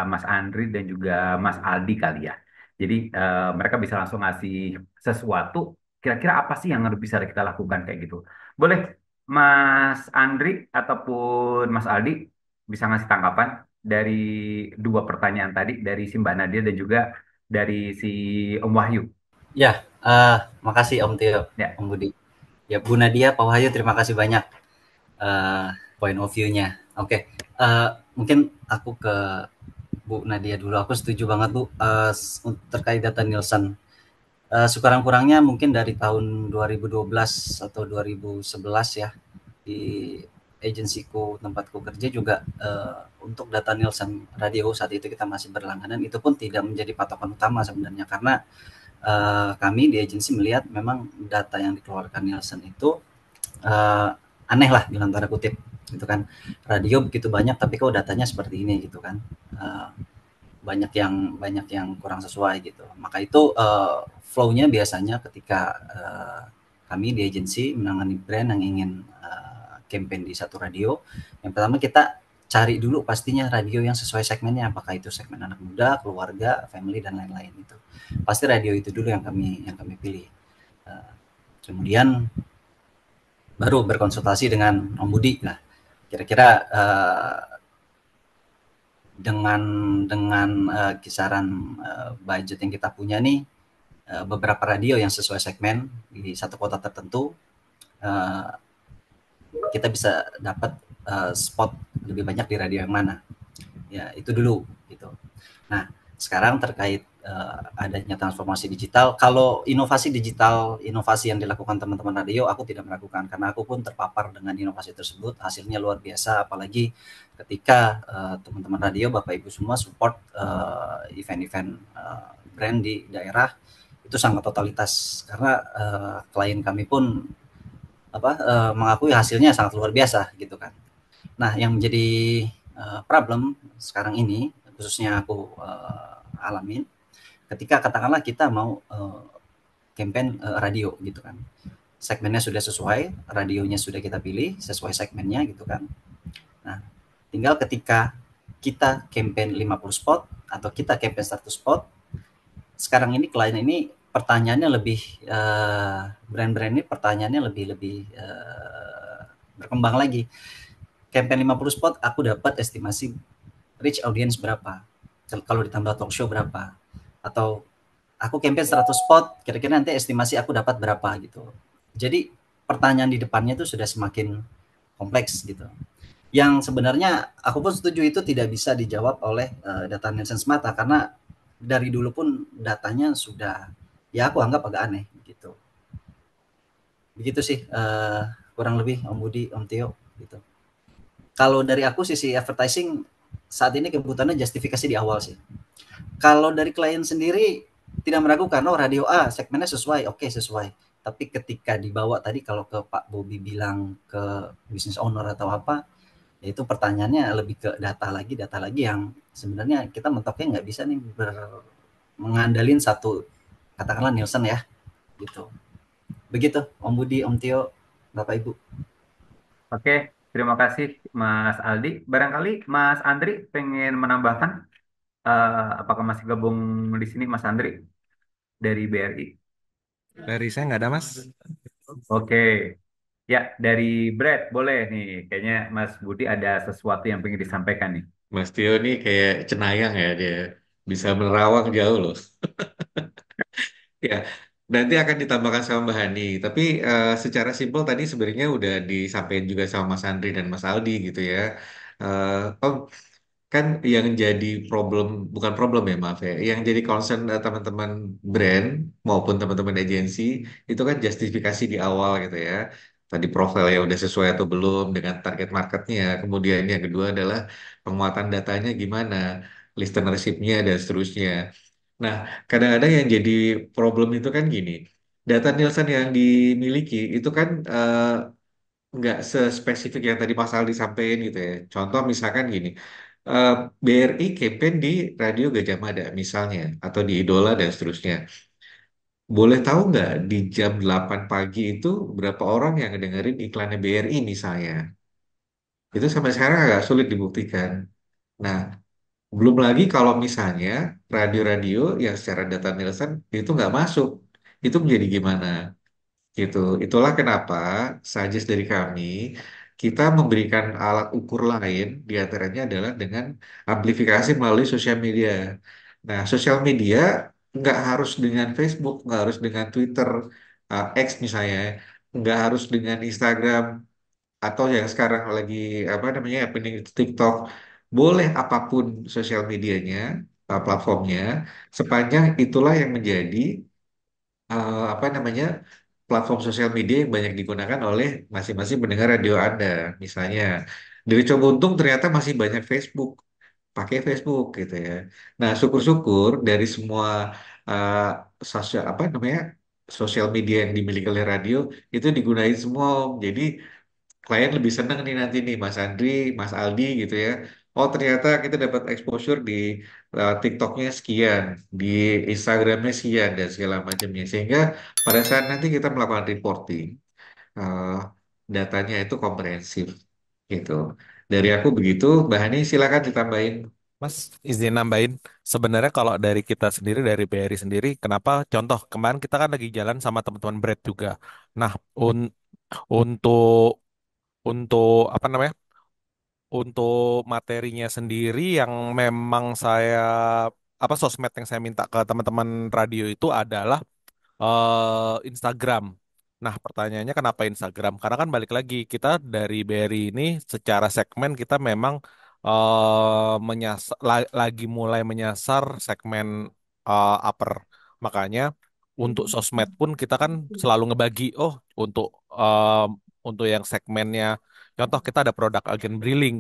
Mas Andri dan juga Mas Aldi kali ya. Jadi mereka bisa langsung ngasih sesuatu. Kira-kira apa sih yang harus bisa kita lakukan kayak gitu. Boleh Mas Andri ataupun Mas Aldi bisa ngasih tanggapan dari dua pertanyaan tadi dari si Mbak Nadia dan juga dari si Om Wahyu. Ya, makasih Om Tio, Om Budi. Ya Bu Nadia, Pak Wahyu, terima kasih banyak point of view-nya. Oke, mungkin aku ke Bu Nadia dulu. Aku setuju banget Bu terkait data Nielsen. Sekurang-kurangnya mungkin dari tahun 2012 atau 2011 ya di agensiku tempatku kerja juga untuk data Nielsen radio saat itu kita masih berlangganan, itu pun tidak menjadi patokan utama sebenarnya karena kami di agensi melihat memang data yang dikeluarkan Nielsen itu aneh lah dalam tanda kutip gitu kan. Radio begitu banyak tapi kok datanya seperti ini gitu kan. Banyak yang kurang sesuai gitu. Maka itu flow-nya biasanya ketika kami di agensi menangani brand yang ingin campaign di satu radio, yang pertama kita cari dulu pastinya radio yang sesuai segmennya, apakah itu segmen anak muda, keluarga, family dan lain-lain itu. Pasti radio itu dulu yang kami pilih. Kemudian baru berkonsultasi dengan Om Budi lah. Kira-kira dengan kisaran budget yang kita punya nih, beberapa radio yang sesuai segmen di satu kota tertentu, kita bisa dapat spot lebih banyak di radio yang mana. Ya, itu dulu gitu. Nah, sekarang terkait adanya transformasi digital, kalau inovasi digital, inovasi yang dilakukan teman-teman radio, aku tidak melakukan karena aku pun terpapar dengan inovasi tersebut. Hasilnya luar biasa, apalagi ketika teman-teman radio, Bapak Ibu semua support event-event brand di daerah, itu sangat totalitas karena klien kami pun mengakui hasilnya sangat luar biasa gitu kan. Nah, yang menjadi problem sekarang ini, khususnya aku alamin, ketika katakanlah kita mau campaign radio gitu kan, segmennya sudah sesuai, radionya sudah kita pilih sesuai segmennya gitu kan. Nah, tinggal ketika kita campaign 50 spot atau kita campaign 100 spot, sekarang ini klien ini pertanyaannya lebih brand-brand ini pertanyaannya lebih berkembang lagi. Campaign 50 spot aku dapat estimasi reach audience berapa? Kalau ditambah talk show berapa? Atau aku campaign 100 spot, kira-kira nanti estimasi aku dapat berapa gitu. Jadi pertanyaan di depannya itu sudah semakin kompleks gitu. Yang sebenarnya aku pun setuju itu tidak bisa dijawab oleh data Nielsen semata karena dari dulu pun datanya sudah ya aku anggap agak aneh gitu. Begitu sih kurang lebih Om Budi, Om Tio gitu. Kalau dari aku sisi advertising saat ini kebutuhannya justifikasi di awal sih. Kalau dari klien sendiri tidak meragukan, oh radio A segmennya sesuai, oke sesuai. Tapi ketika dibawa tadi kalau ke Pak Bobi bilang ke business owner atau apa, ya itu pertanyaannya lebih ke data lagi yang sebenarnya kita mentoknya nggak bisa nih mengandalin satu katakanlah Nielsen ya, gitu. Begitu, Om Budi, Om Tio, Bapak Ibu. Oke, terima kasih Mas Aldi. Barangkali Mas Andri pengen menambahkan, apakah masih gabung di sini Mas Andri dari BRI? Dari saya nggak ada, Mas. Oke, ya dari Brad boleh nih. Kayaknya Mas Budi ada sesuatu yang pengen disampaikan nih. Mas Tio nih kayak cenayang ya dia. Bisa menerawang jauh loh. Ya, nanti akan ditambahkan sama Mbak Hani. Tapi secara simpel tadi sebenarnya udah disampaikan juga sama Mas Andri dan Mas Aldi gitu ya. Om, kan yang jadi problem, bukan problem ya maaf ya, yang jadi concern teman-teman brand maupun teman-teman agensi itu kan justifikasi di awal gitu ya. Tadi profilnya udah sesuai atau belum dengan target marketnya. Kemudian yang kedua adalah penguatan datanya gimana, listenership-nya dan seterusnya. Nah, kadang-kadang yang jadi problem itu kan gini, data Nielsen yang dimiliki itu kan nggak sespesifik yang tadi Mas Aldi sampaikan gitu ya. Contoh misalkan gini, eh, BRI campaign di Radio Gajah Mada misalnya, atau di Idola dan seterusnya. Boleh tahu nggak di jam 8 pagi itu berapa orang yang dengerin iklannya BRI misalnya? Itu sampai sekarang agak sulit dibuktikan. Nah, belum lagi kalau misalnya radio-radio yang secara data Nielsen itu nggak masuk, itu menjadi gimana? Gitu. Itulah kenapa suggest dari kami kita memberikan alat ukur lain di antaranya adalah dengan amplifikasi melalui sosial media. Nah, sosial media nggak harus dengan Facebook, nggak harus dengan Twitter, X misalnya, nggak harus dengan Instagram atau yang sekarang lagi apa namanya happening itu TikTok. Boleh apapun sosial medianya, platformnya, sepanjang itulah yang menjadi apa namanya platform sosial media yang banyak digunakan oleh masing-masing pendengar radio Anda. Misalnya dari Coba Untung ternyata masih banyak Facebook, pakai Facebook gitu ya. Nah, syukur-syukur dari semua uh, sosial apa namanya sosial media yang dimiliki oleh radio itu digunain semua. Jadi klien lebih seneng nih nanti nih Mas Andri, Mas Aldi gitu ya. Oh ternyata kita dapat exposure di TikToknya sekian, di Instagramnya sekian dan segala macamnya. Sehingga pada saat nanti kita melakukan reporting, eh, datanya itu komprehensif gitu. Dari aku begitu, Mbak Hani silakan ditambahin. Mas, izin nambahin, sebenarnya kalau dari kita sendiri, dari BRI sendiri, kenapa contoh kemarin kita kan lagi jalan sama teman-teman Bread juga. Nah, untuk apa namanya? Untuk materinya sendiri yang memang saya apa sosmed yang saya minta ke teman-teman radio itu adalah Instagram. Nah, pertanyaannya kenapa Instagram? Karena kan balik lagi kita dari BRI ini secara segmen kita memang menyasar lagi mulai menyasar segmen upper. Makanya untuk sosmed pun kita kan selalu ngebagi untuk eh, untuk yang segmennya contoh kita ada produk agen Briling.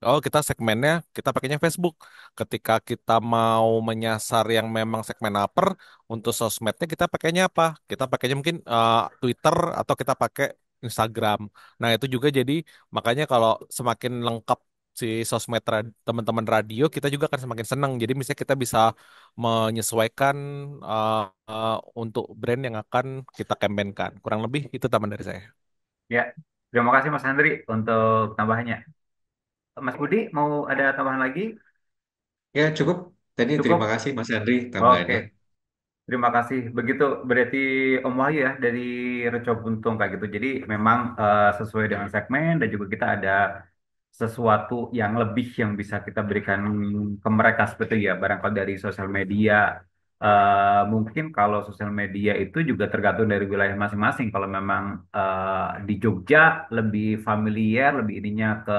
Oh, kita segmennya, kita pakainya Facebook. Ketika kita mau menyasar yang memang segmen upper, untuk sosmednya kita pakainya apa? Kita pakainya mungkin Twitter atau kita pakai Instagram. Nah, itu juga jadi, makanya kalau semakin lengkap si sosmed teman-teman radio, kita juga akan semakin senang. Jadi misalnya kita bisa menyesuaikan untuk brand yang akan kita kampanyekan. Kurang lebih itu tambahan dari saya. Ya, terima kasih Mas Andri untuk tambahannya. Mas Budi mau ada tambahan lagi? Ya cukup. Tadi terima Cukup? kasih Mas Andri Oke. tambahannya. Terima kasih. Begitu berarti Om Wahyu ya dari Reco Buntung kayak gitu. Jadi memang sesuai dengan segmen dan juga kita ada sesuatu yang lebih yang bisa kita berikan ke mereka seperti ya. Barangkali dari sosial media. Mungkin kalau sosial media itu juga tergantung dari wilayah masing-masing. Kalau memang di Jogja lebih familiar, lebih ininya ke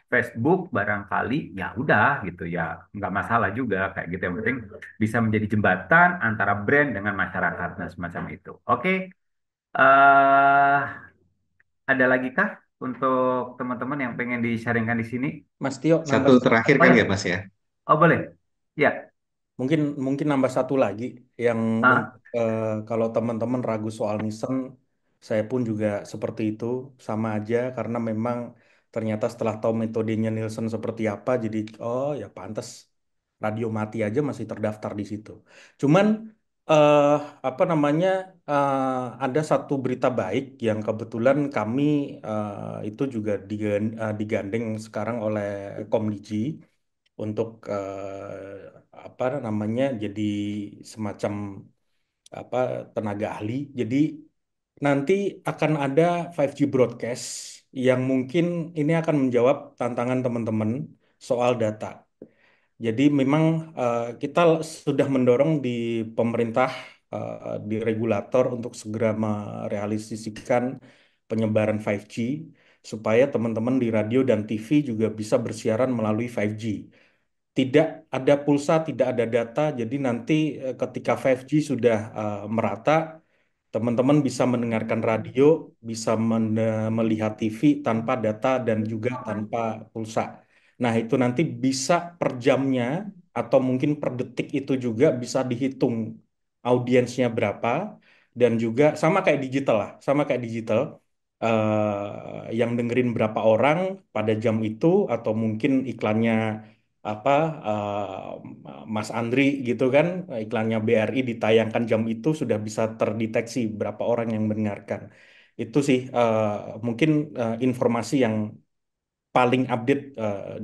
Facebook barangkali ya udah gitu ya nggak masalah juga kayak gitu yang penting bisa menjadi jembatan antara brand dengan masyarakat dan semacam itu. Oke, eh ada lagi kah untuk teman-teman yang pengen di-sharingkan di sini? Mas Tio, Satu nambah terakhir Oh kan ya, ya Mas ya. oh boleh. Ya, mungkin mungkin nambah satu lagi yang ah, kalau teman-teman ragu soal Nielsen, saya pun juga seperti itu, sama aja karena memang ternyata setelah tahu metodenya Nielsen seperti apa, jadi oh ya pantas radio mati aja masih terdaftar di situ. Cuman eh apa namanya ada satu berita baik yang kebetulan kami itu juga digandeng sekarang oleh Komdiji untuk apa namanya jadi semacam apa tenaga ahli. Jadi nanti akan ada 5G broadcast yang mungkin ini akan menjawab tantangan teman-teman soal data. Jadi memang kita sudah mendorong di pemerintah, di regulator untuk segera merealisasikan penyebaran 5G supaya teman-teman di radio dan TV juga bisa bersiaran melalui 5G. Tidak ada pulsa, tidak ada data, jadi nanti ketika 5G sudah merata, teman-teman bisa mendengarkan radio, bisa melihat TV tanpa data dan juga tanpa pulsa. Nah, itu nanti bisa per jamnya atau mungkin per detik itu juga bisa dihitung audiensnya berapa dan juga sama kayak digital lah, sama kayak digital yang dengerin berapa orang pada jam itu atau mungkin iklannya apa Mas Andri gitu kan iklannya BRI ditayangkan jam itu sudah bisa terdeteksi berapa orang yang mendengarkan. Itu sih mungkin informasi yang paling update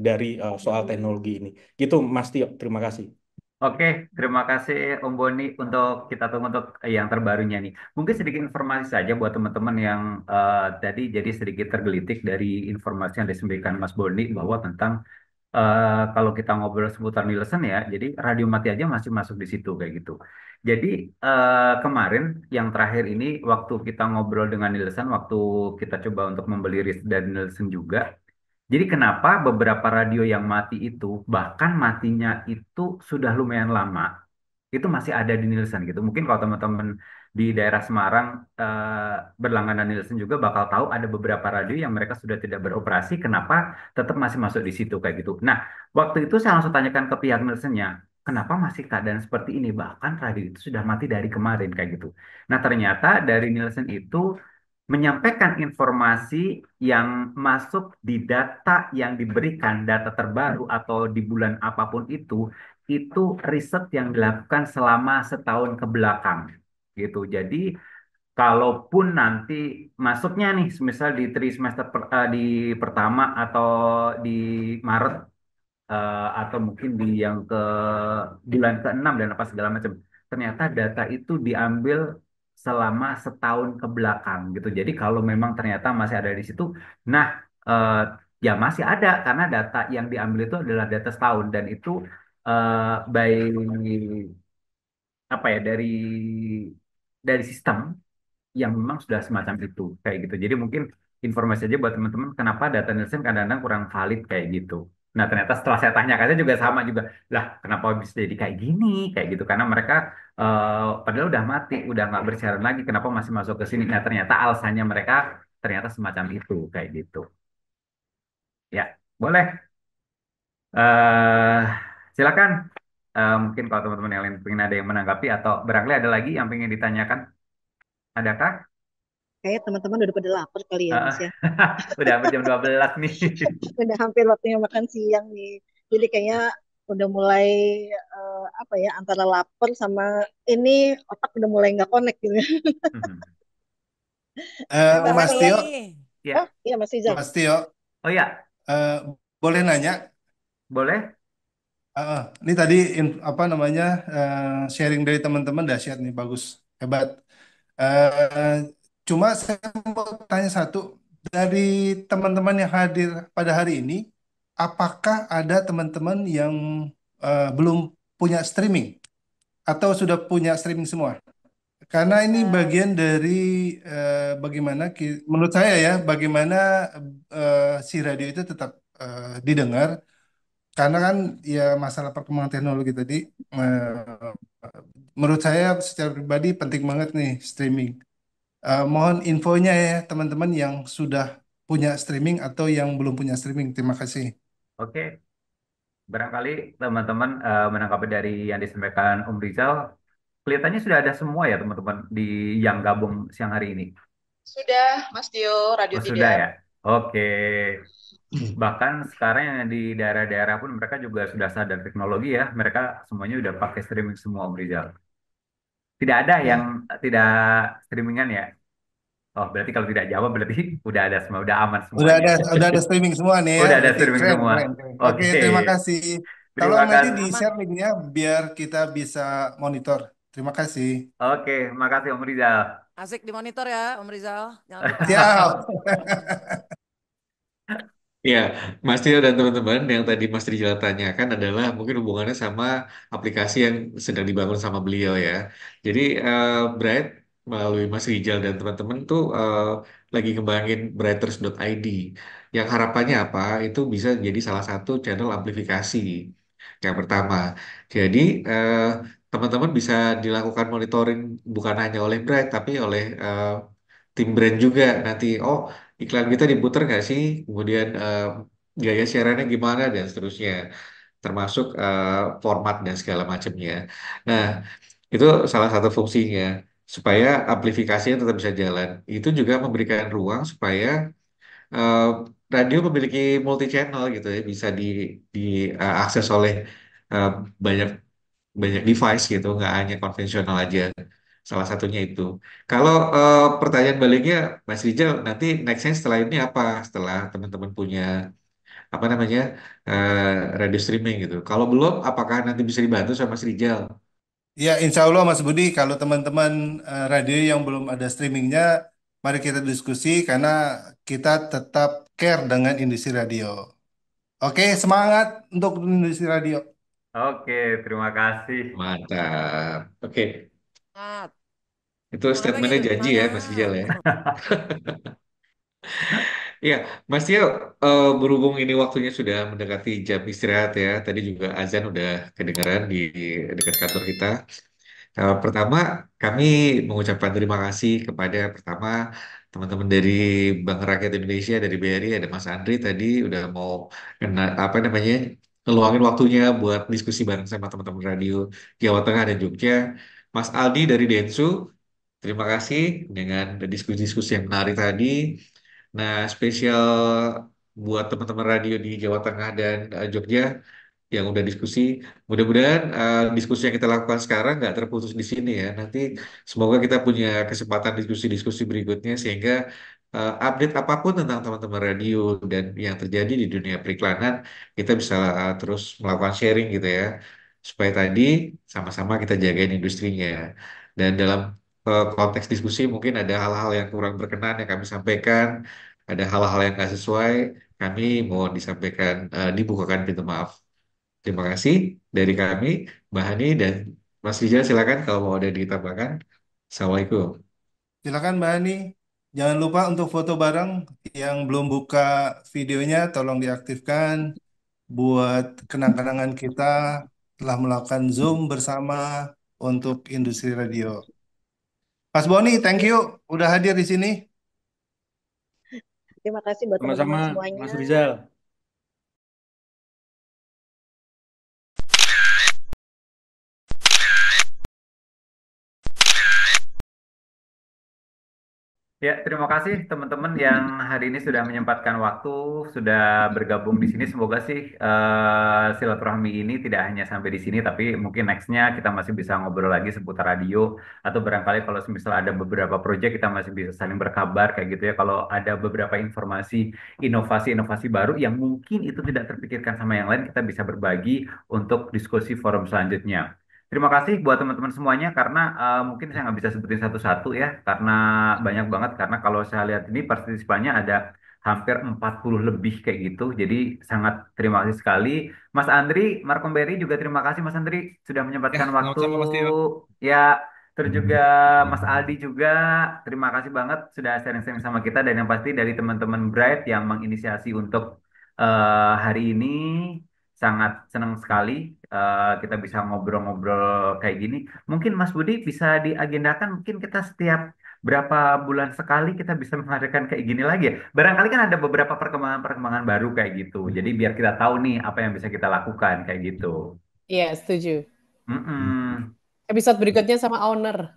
dari soal teknologi ini. Gitu Mas Tio, terima kasih. Oke, terima kasih Om Boni untuk kita tunggu untuk yang terbarunya nih. Mungkin sedikit informasi saja buat teman-teman yang tadi jadi sedikit tergelitik dari informasi yang disampaikan Mas Boni bahwa tentang kalau kita ngobrol seputar Nielsen ya, jadi radio mati aja masih masuk di situ kayak gitu. Jadi kemarin yang terakhir ini waktu kita ngobrol dengan Nielsen, waktu kita coba untuk membeli riset dari Nielsen juga. Jadi kenapa beberapa radio yang mati itu, bahkan matinya itu sudah lumayan lama, itu masih ada di Nielsen gitu. Mungkin kalau teman-teman di daerah Semarang berlangganan Nielsen juga bakal tahu ada beberapa radio yang mereka sudah tidak beroperasi, kenapa tetap masih masuk di situ kayak gitu. Nah, waktu itu saya langsung tanyakan ke pihak Nielsennya, kenapa masih keadaan seperti ini? Bahkan radio itu sudah mati dari kemarin kayak gitu. Nah, ternyata dari Nielsen itu menyampaikan informasi yang masuk di data yang diberikan, data terbaru atau di bulan apapun itu riset yang dilakukan selama setahun ke belakang gitu. Jadi kalaupun nanti masuknya nih, misal di trimester di pertama atau di Maret atau mungkin di yang ke bulan ke-6 dan apa segala macam. Ternyata data itu diambil selama setahun ke belakang gitu. Jadi kalau memang ternyata masih ada di situ, nah eh, ya masih ada karena data yang diambil itu adalah data setahun dan itu by apa ya dari sistem yang memang sudah semacam itu kayak gitu. Jadi mungkin informasi aja buat teman-teman kenapa data Nielsen kadang-kadang kurang valid kayak gitu. Nah ternyata setelah saya tanyakan saya juga sama juga lah kenapa bisa jadi kayak gini kayak gitu karena mereka padahal udah mati udah nggak bersiaran lagi kenapa masih masuk ke sini. Nah ternyata alasannya mereka ternyata semacam itu kayak gitu. Ya boleh. eh Silakan. Mungkin kalau teman-teman yang lain pengen ada yang menanggapi atau barangkali ada lagi yang pengen ditanyakan, adakah? Kayak teman-teman udah pada lapar kali ya, Eh, Mas ya. udah hampir jam 12 nih. Udah hampir waktunya makan siang nih. Jadi kayaknya udah mulai apa ya antara lapar sama ini otak udah mulai nggak connect gitu. Bentar Mas lagi. Tio, Ya. Oh iya Mas Rizal. Mas Tio, Oh ya, eh, boleh nanya? boleh. Ini tadi apa namanya sharing dari teman-teman dahsyat nih, bagus, hebat. Eh, Cuma saya mau tanya satu, dari teman-teman yang hadir pada hari ini, apakah ada teman-teman yang belum punya streaming atau sudah punya streaming semua? Karena ini bagian dari bagaimana, menurut saya ya, bagaimana si radio itu tetap didengar. Karena kan ya masalah perkembangan teknologi tadi, eh, menurut saya secara pribadi penting banget nih streaming. Mohon infonya ya teman-teman yang sudah punya streaming atau yang belum punya streaming. Terima kasih. Oke, barangkali teman-teman menanggapi dari yang disampaikan Om Rizal, kelihatannya sudah ada semua ya teman-teman di yang gabung siang hari ini. Sudah, Mas Dio, Radio Oh sudah Tidar. ya. Oke. Bahkan sekarang yang di daerah-daerah pun mereka juga sudah sadar teknologi ya. Mereka semuanya udah pakai streaming semua Om Rizal. Tidak ada yang Ya, tidak streamingan ya. Oh, berarti kalau tidak jawab berarti udah ada semua, udah aman udah semuanya. ada udah ada streaming semua nih ya. Udah ada Berarti streaming keren semua. keren keren. Oke, Oke, terima kasih. terima Tolong nanti kasih. di Aman. share linknya biar kita bisa monitor. Terima kasih. Oke, makasih Om Rizal. Asik dimonitor ya, Om Rizal. Jangan lupa. Siap. Ya, Mas Tio dan teman-teman yang tadi Mas Rijal tanyakan adalah mungkin hubungannya sama aplikasi yang sedang dibangun sama beliau ya. Jadi Bright melalui Mas Rijal dan teman-teman tuh lagi ngembangin brighters.id. Yang harapannya apa? Itu bisa jadi salah satu channel amplifikasi yang pertama. Jadi eh, teman-teman bisa dilakukan monitoring bukan hanya oleh Bright tapi oleh tim brand juga nanti. Oh, iklan kita diputer nggak sih? Kemudian gaya siarannya gimana dan seterusnya, termasuk format dan segala macamnya. Nah, itu salah satu fungsinya supaya amplifikasinya tetap bisa jalan. Itu juga memberikan ruang supaya eh, radio memiliki multi channel gitu ya, bisa diakses oleh eh, banyak banyak device gitu, nggak hanya konvensional aja. Salah satunya itu. Kalau pertanyaan baliknya, Mas Rijal, nanti nextnya setelah ini apa? Setelah teman-teman punya apa namanya radio streaming gitu. Kalau belum, apakah nanti bisa dibantu sama Mas Rijal? Ya, insya Allah Mas Budi, kalau teman-teman radio yang belum ada streamingnya, mari kita diskusi karena kita tetap care dengan industri radio. Oke, semangat untuk industri radio. Oke, terima kasih. Mantap. Oke, Semangat. itu Semangat lagi, statementnya janji ya, Mas Rijal semangat. ya. Iya, Mas Tio, berhubung ini waktunya sudah mendekati jam istirahat ya, tadi juga azan udah kedengaran di dekat kantor kita. Pertama, kami mengucapkan terima kasih kepada pertama teman-teman dari Bank Rakyat Indonesia dari BRI, ada Mas Andri tadi udah mau apa namanya ngeluangin waktunya buat diskusi bareng sama teman-teman radio Jawa Tengah dan Jogja. Mas Aldi dari Densu, terima kasih dengan diskusi-diskusi yang menarik tadi. Nah, spesial buat teman-teman radio di Jawa Tengah dan Jogja yang udah diskusi. Mudah-mudahan diskusi yang kita lakukan sekarang nggak terputus di sini ya. Nanti semoga kita punya kesempatan diskusi-diskusi berikutnya sehingga update apapun tentang teman-teman radio dan yang terjadi di dunia periklanan kita bisa terus melakukan sharing gitu ya. Supaya tadi sama-sama kita jagain industrinya. Dan dalam konteks diskusi mungkin ada hal-hal yang kurang berkenan yang kami sampaikan, ada hal-hal yang nggak sesuai, kami mohon disampaikan, dibukakan pintu maaf. Terima kasih dari kami, Mbak Hani dan Mas Rijal, silakan kalau mau ada ditambahkan. Assalamualaikum. Silakan Mbak Hani. Jangan lupa untuk foto bareng yang belum buka videonya, tolong diaktifkan buat kenang-kenangan kita telah melakukan Zoom bersama untuk industri radio. Mas Boni, thank you udah hadir di sini. Terima kasih buat Sama-sama, teman-teman semuanya. Mas Rizal. Ya, terima kasih teman-teman yang hari ini sudah menyempatkan waktu, sudah bergabung di sini. Semoga sih silaturahmi ini tidak hanya sampai di sini, tapi mungkin nextnya kita masih bisa ngobrol lagi seputar radio, atau barangkali kalau misal ada beberapa proyek kita masih bisa saling berkabar kayak gitu ya. Kalau ada beberapa informasi, inovasi-inovasi baru yang mungkin itu tidak terpikirkan sama yang lain, kita bisa berbagi untuk diskusi forum selanjutnya. Terima kasih buat teman-teman semuanya karena mungkin saya nggak bisa sebutin satu-satu ya karena banyak banget karena kalau saya lihat ini partisipannya ada hampir 40 lebih kayak gitu. Jadi sangat terima kasih sekali. Mas Andri, Markomberry juga terima kasih Mas Andri sudah Ya, menyempatkan waktu. sama-sama Mas Tio. Ya, terus juga Mas Aldi juga terima kasih banget sudah sharing-sharing sama kita dan yang pasti dari teman-teman Bright yang menginisiasi untuk hari ini sangat senang sekali kita bisa ngobrol-ngobrol kayak gini. Mungkin Mas Budi bisa diagendakan mungkin kita setiap berapa bulan sekali kita bisa mengadakan kayak gini lagi ya. Barangkali kan ada beberapa perkembangan-perkembangan baru kayak gitu. Jadi biar kita tahu nih apa yang bisa kita lakukan kayak gitu. Iya, setuju. Mm-mm. Episode berikutnya sama owner.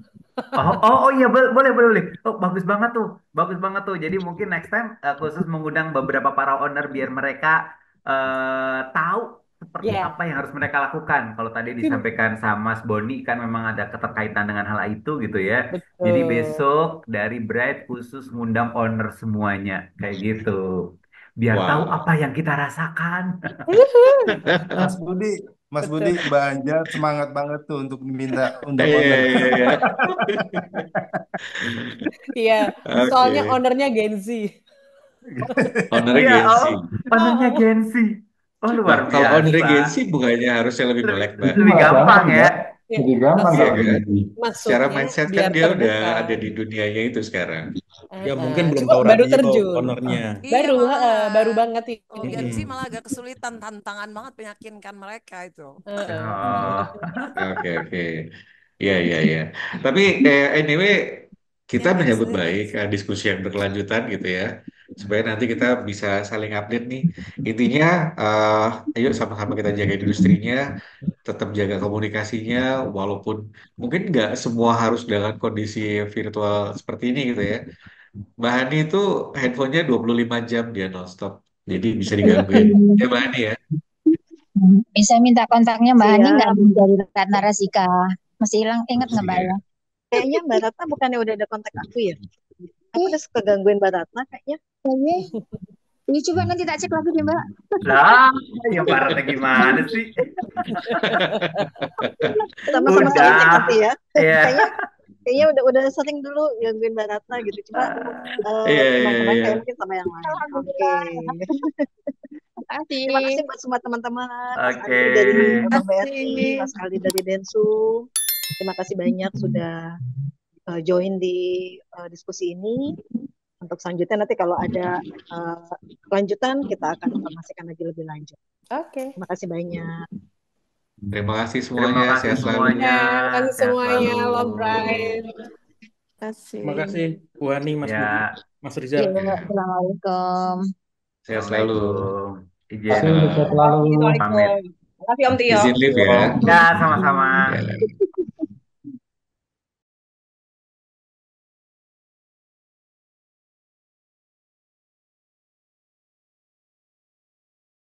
Oh iya boleh boleh boleh. Oh bagus banget tuh, bagus banget tuh. Jadi mungkin next time khusus mengundang beberapa para owner biar mereka tahu seperti Iya, apa yang harus mereka lakukan. Kalau tadi disampaikan sama Mas Boni kan memang ada keterkaitan dengan hal itu gitu ya. Jadi betul. besok dari Bright khusus ngundang owner semuanya kayak gitu. Biar tahu Wow. apa yang kita rasakan. Mas Budi, Mas Budi, Mbak Anja semangat banget tuh untuk minta undang Iya, owner. iya, iya. Iya, soalnya Oke. ownernya Gen Z. Ownernya Iya, Gen Z. oh, ownernya Gen Z. Oh, luar Loh, kalau ownernya biasa. Gen Z bukannya harusnya lebih Lebih, melek, Mbak? lebih Malah gampang gampang ya. ya. Ya, Lebih gampang Iya kalau maksud, kan? begini. Secara maksudnya mindset kan biar dia udah terbuka. ada di dunianya itu sekarang. Ya mungkin belum Cuma tahu baru radio terjun. ownernya. Iya Baru, malah. baru banget Kalau Gen Z ini. malah agak kesulitan, tantangan banget meyakinkan mereka itu. Oh, Oke, oke. Iya, iya, iya. Tapi anyway, kita Yang menyambut sendiri. baik diskusi yang berkelanjutan gitu ya. Supaya nanti kita bisa saling update nih. Intinya, ayo sama-sama kita jaga industrinya, tetap jaga komunikasinya, walaupun mungkin nggak semua harus dalam kondisi virtual seperti ini gitu ya. Mbak Hani itu handphonenya 25 jam dia nonstop. Jadi bisa digangguin. Ya Mbak Hani ya. Bisa minta kontaknya Mbak Hani nggak Siap. dari Ratna Rasika? Masih hilang, ingat nggak Mbak Iya. ya? Kayaknya Mbak Ratna bukannya udah ada kontak aku ya? Aku udah suka gangguin Mbak Ratna kayaknya. Ini coba nanti tak cek lagi deh Mbak. lah, yang baratnya gimana sih? Sama-sama Udah, cek nanti ya. ya. Kayaknya udah sering dulu gangguin Mbak Ratna gitu. Cuma Iya, iya, teman-teman iya. kayak mungkin sama yang lain. Oke. Makasih. Terima kasih buat semua teman-teman. Mas Oke. Andi dari Bank BRI, Mas Aldi dari Densu. Terima kasih banyak sudah join di diskusi ini. Untuk selanjutnya nanti kalau ada kelanjutan kita akan informasikan lagi lebih lanjut. Oke. Terima kasih banyak. Terima kasih Terima semuanya. kasih Sehat selalu. semuanya. Terima kasih Sehat semuanya. selalu. Love Bright. Terima kasih Bu Hani, Mas Ya, Budi, Mas Rizal. Iya, Assalamualaikum. Sehat selalu. Assalamualaikum. Izin Sehat selalu. pamit. Terima kasih Om Tio. Izin live ya. Ya, sama-sama. Ya.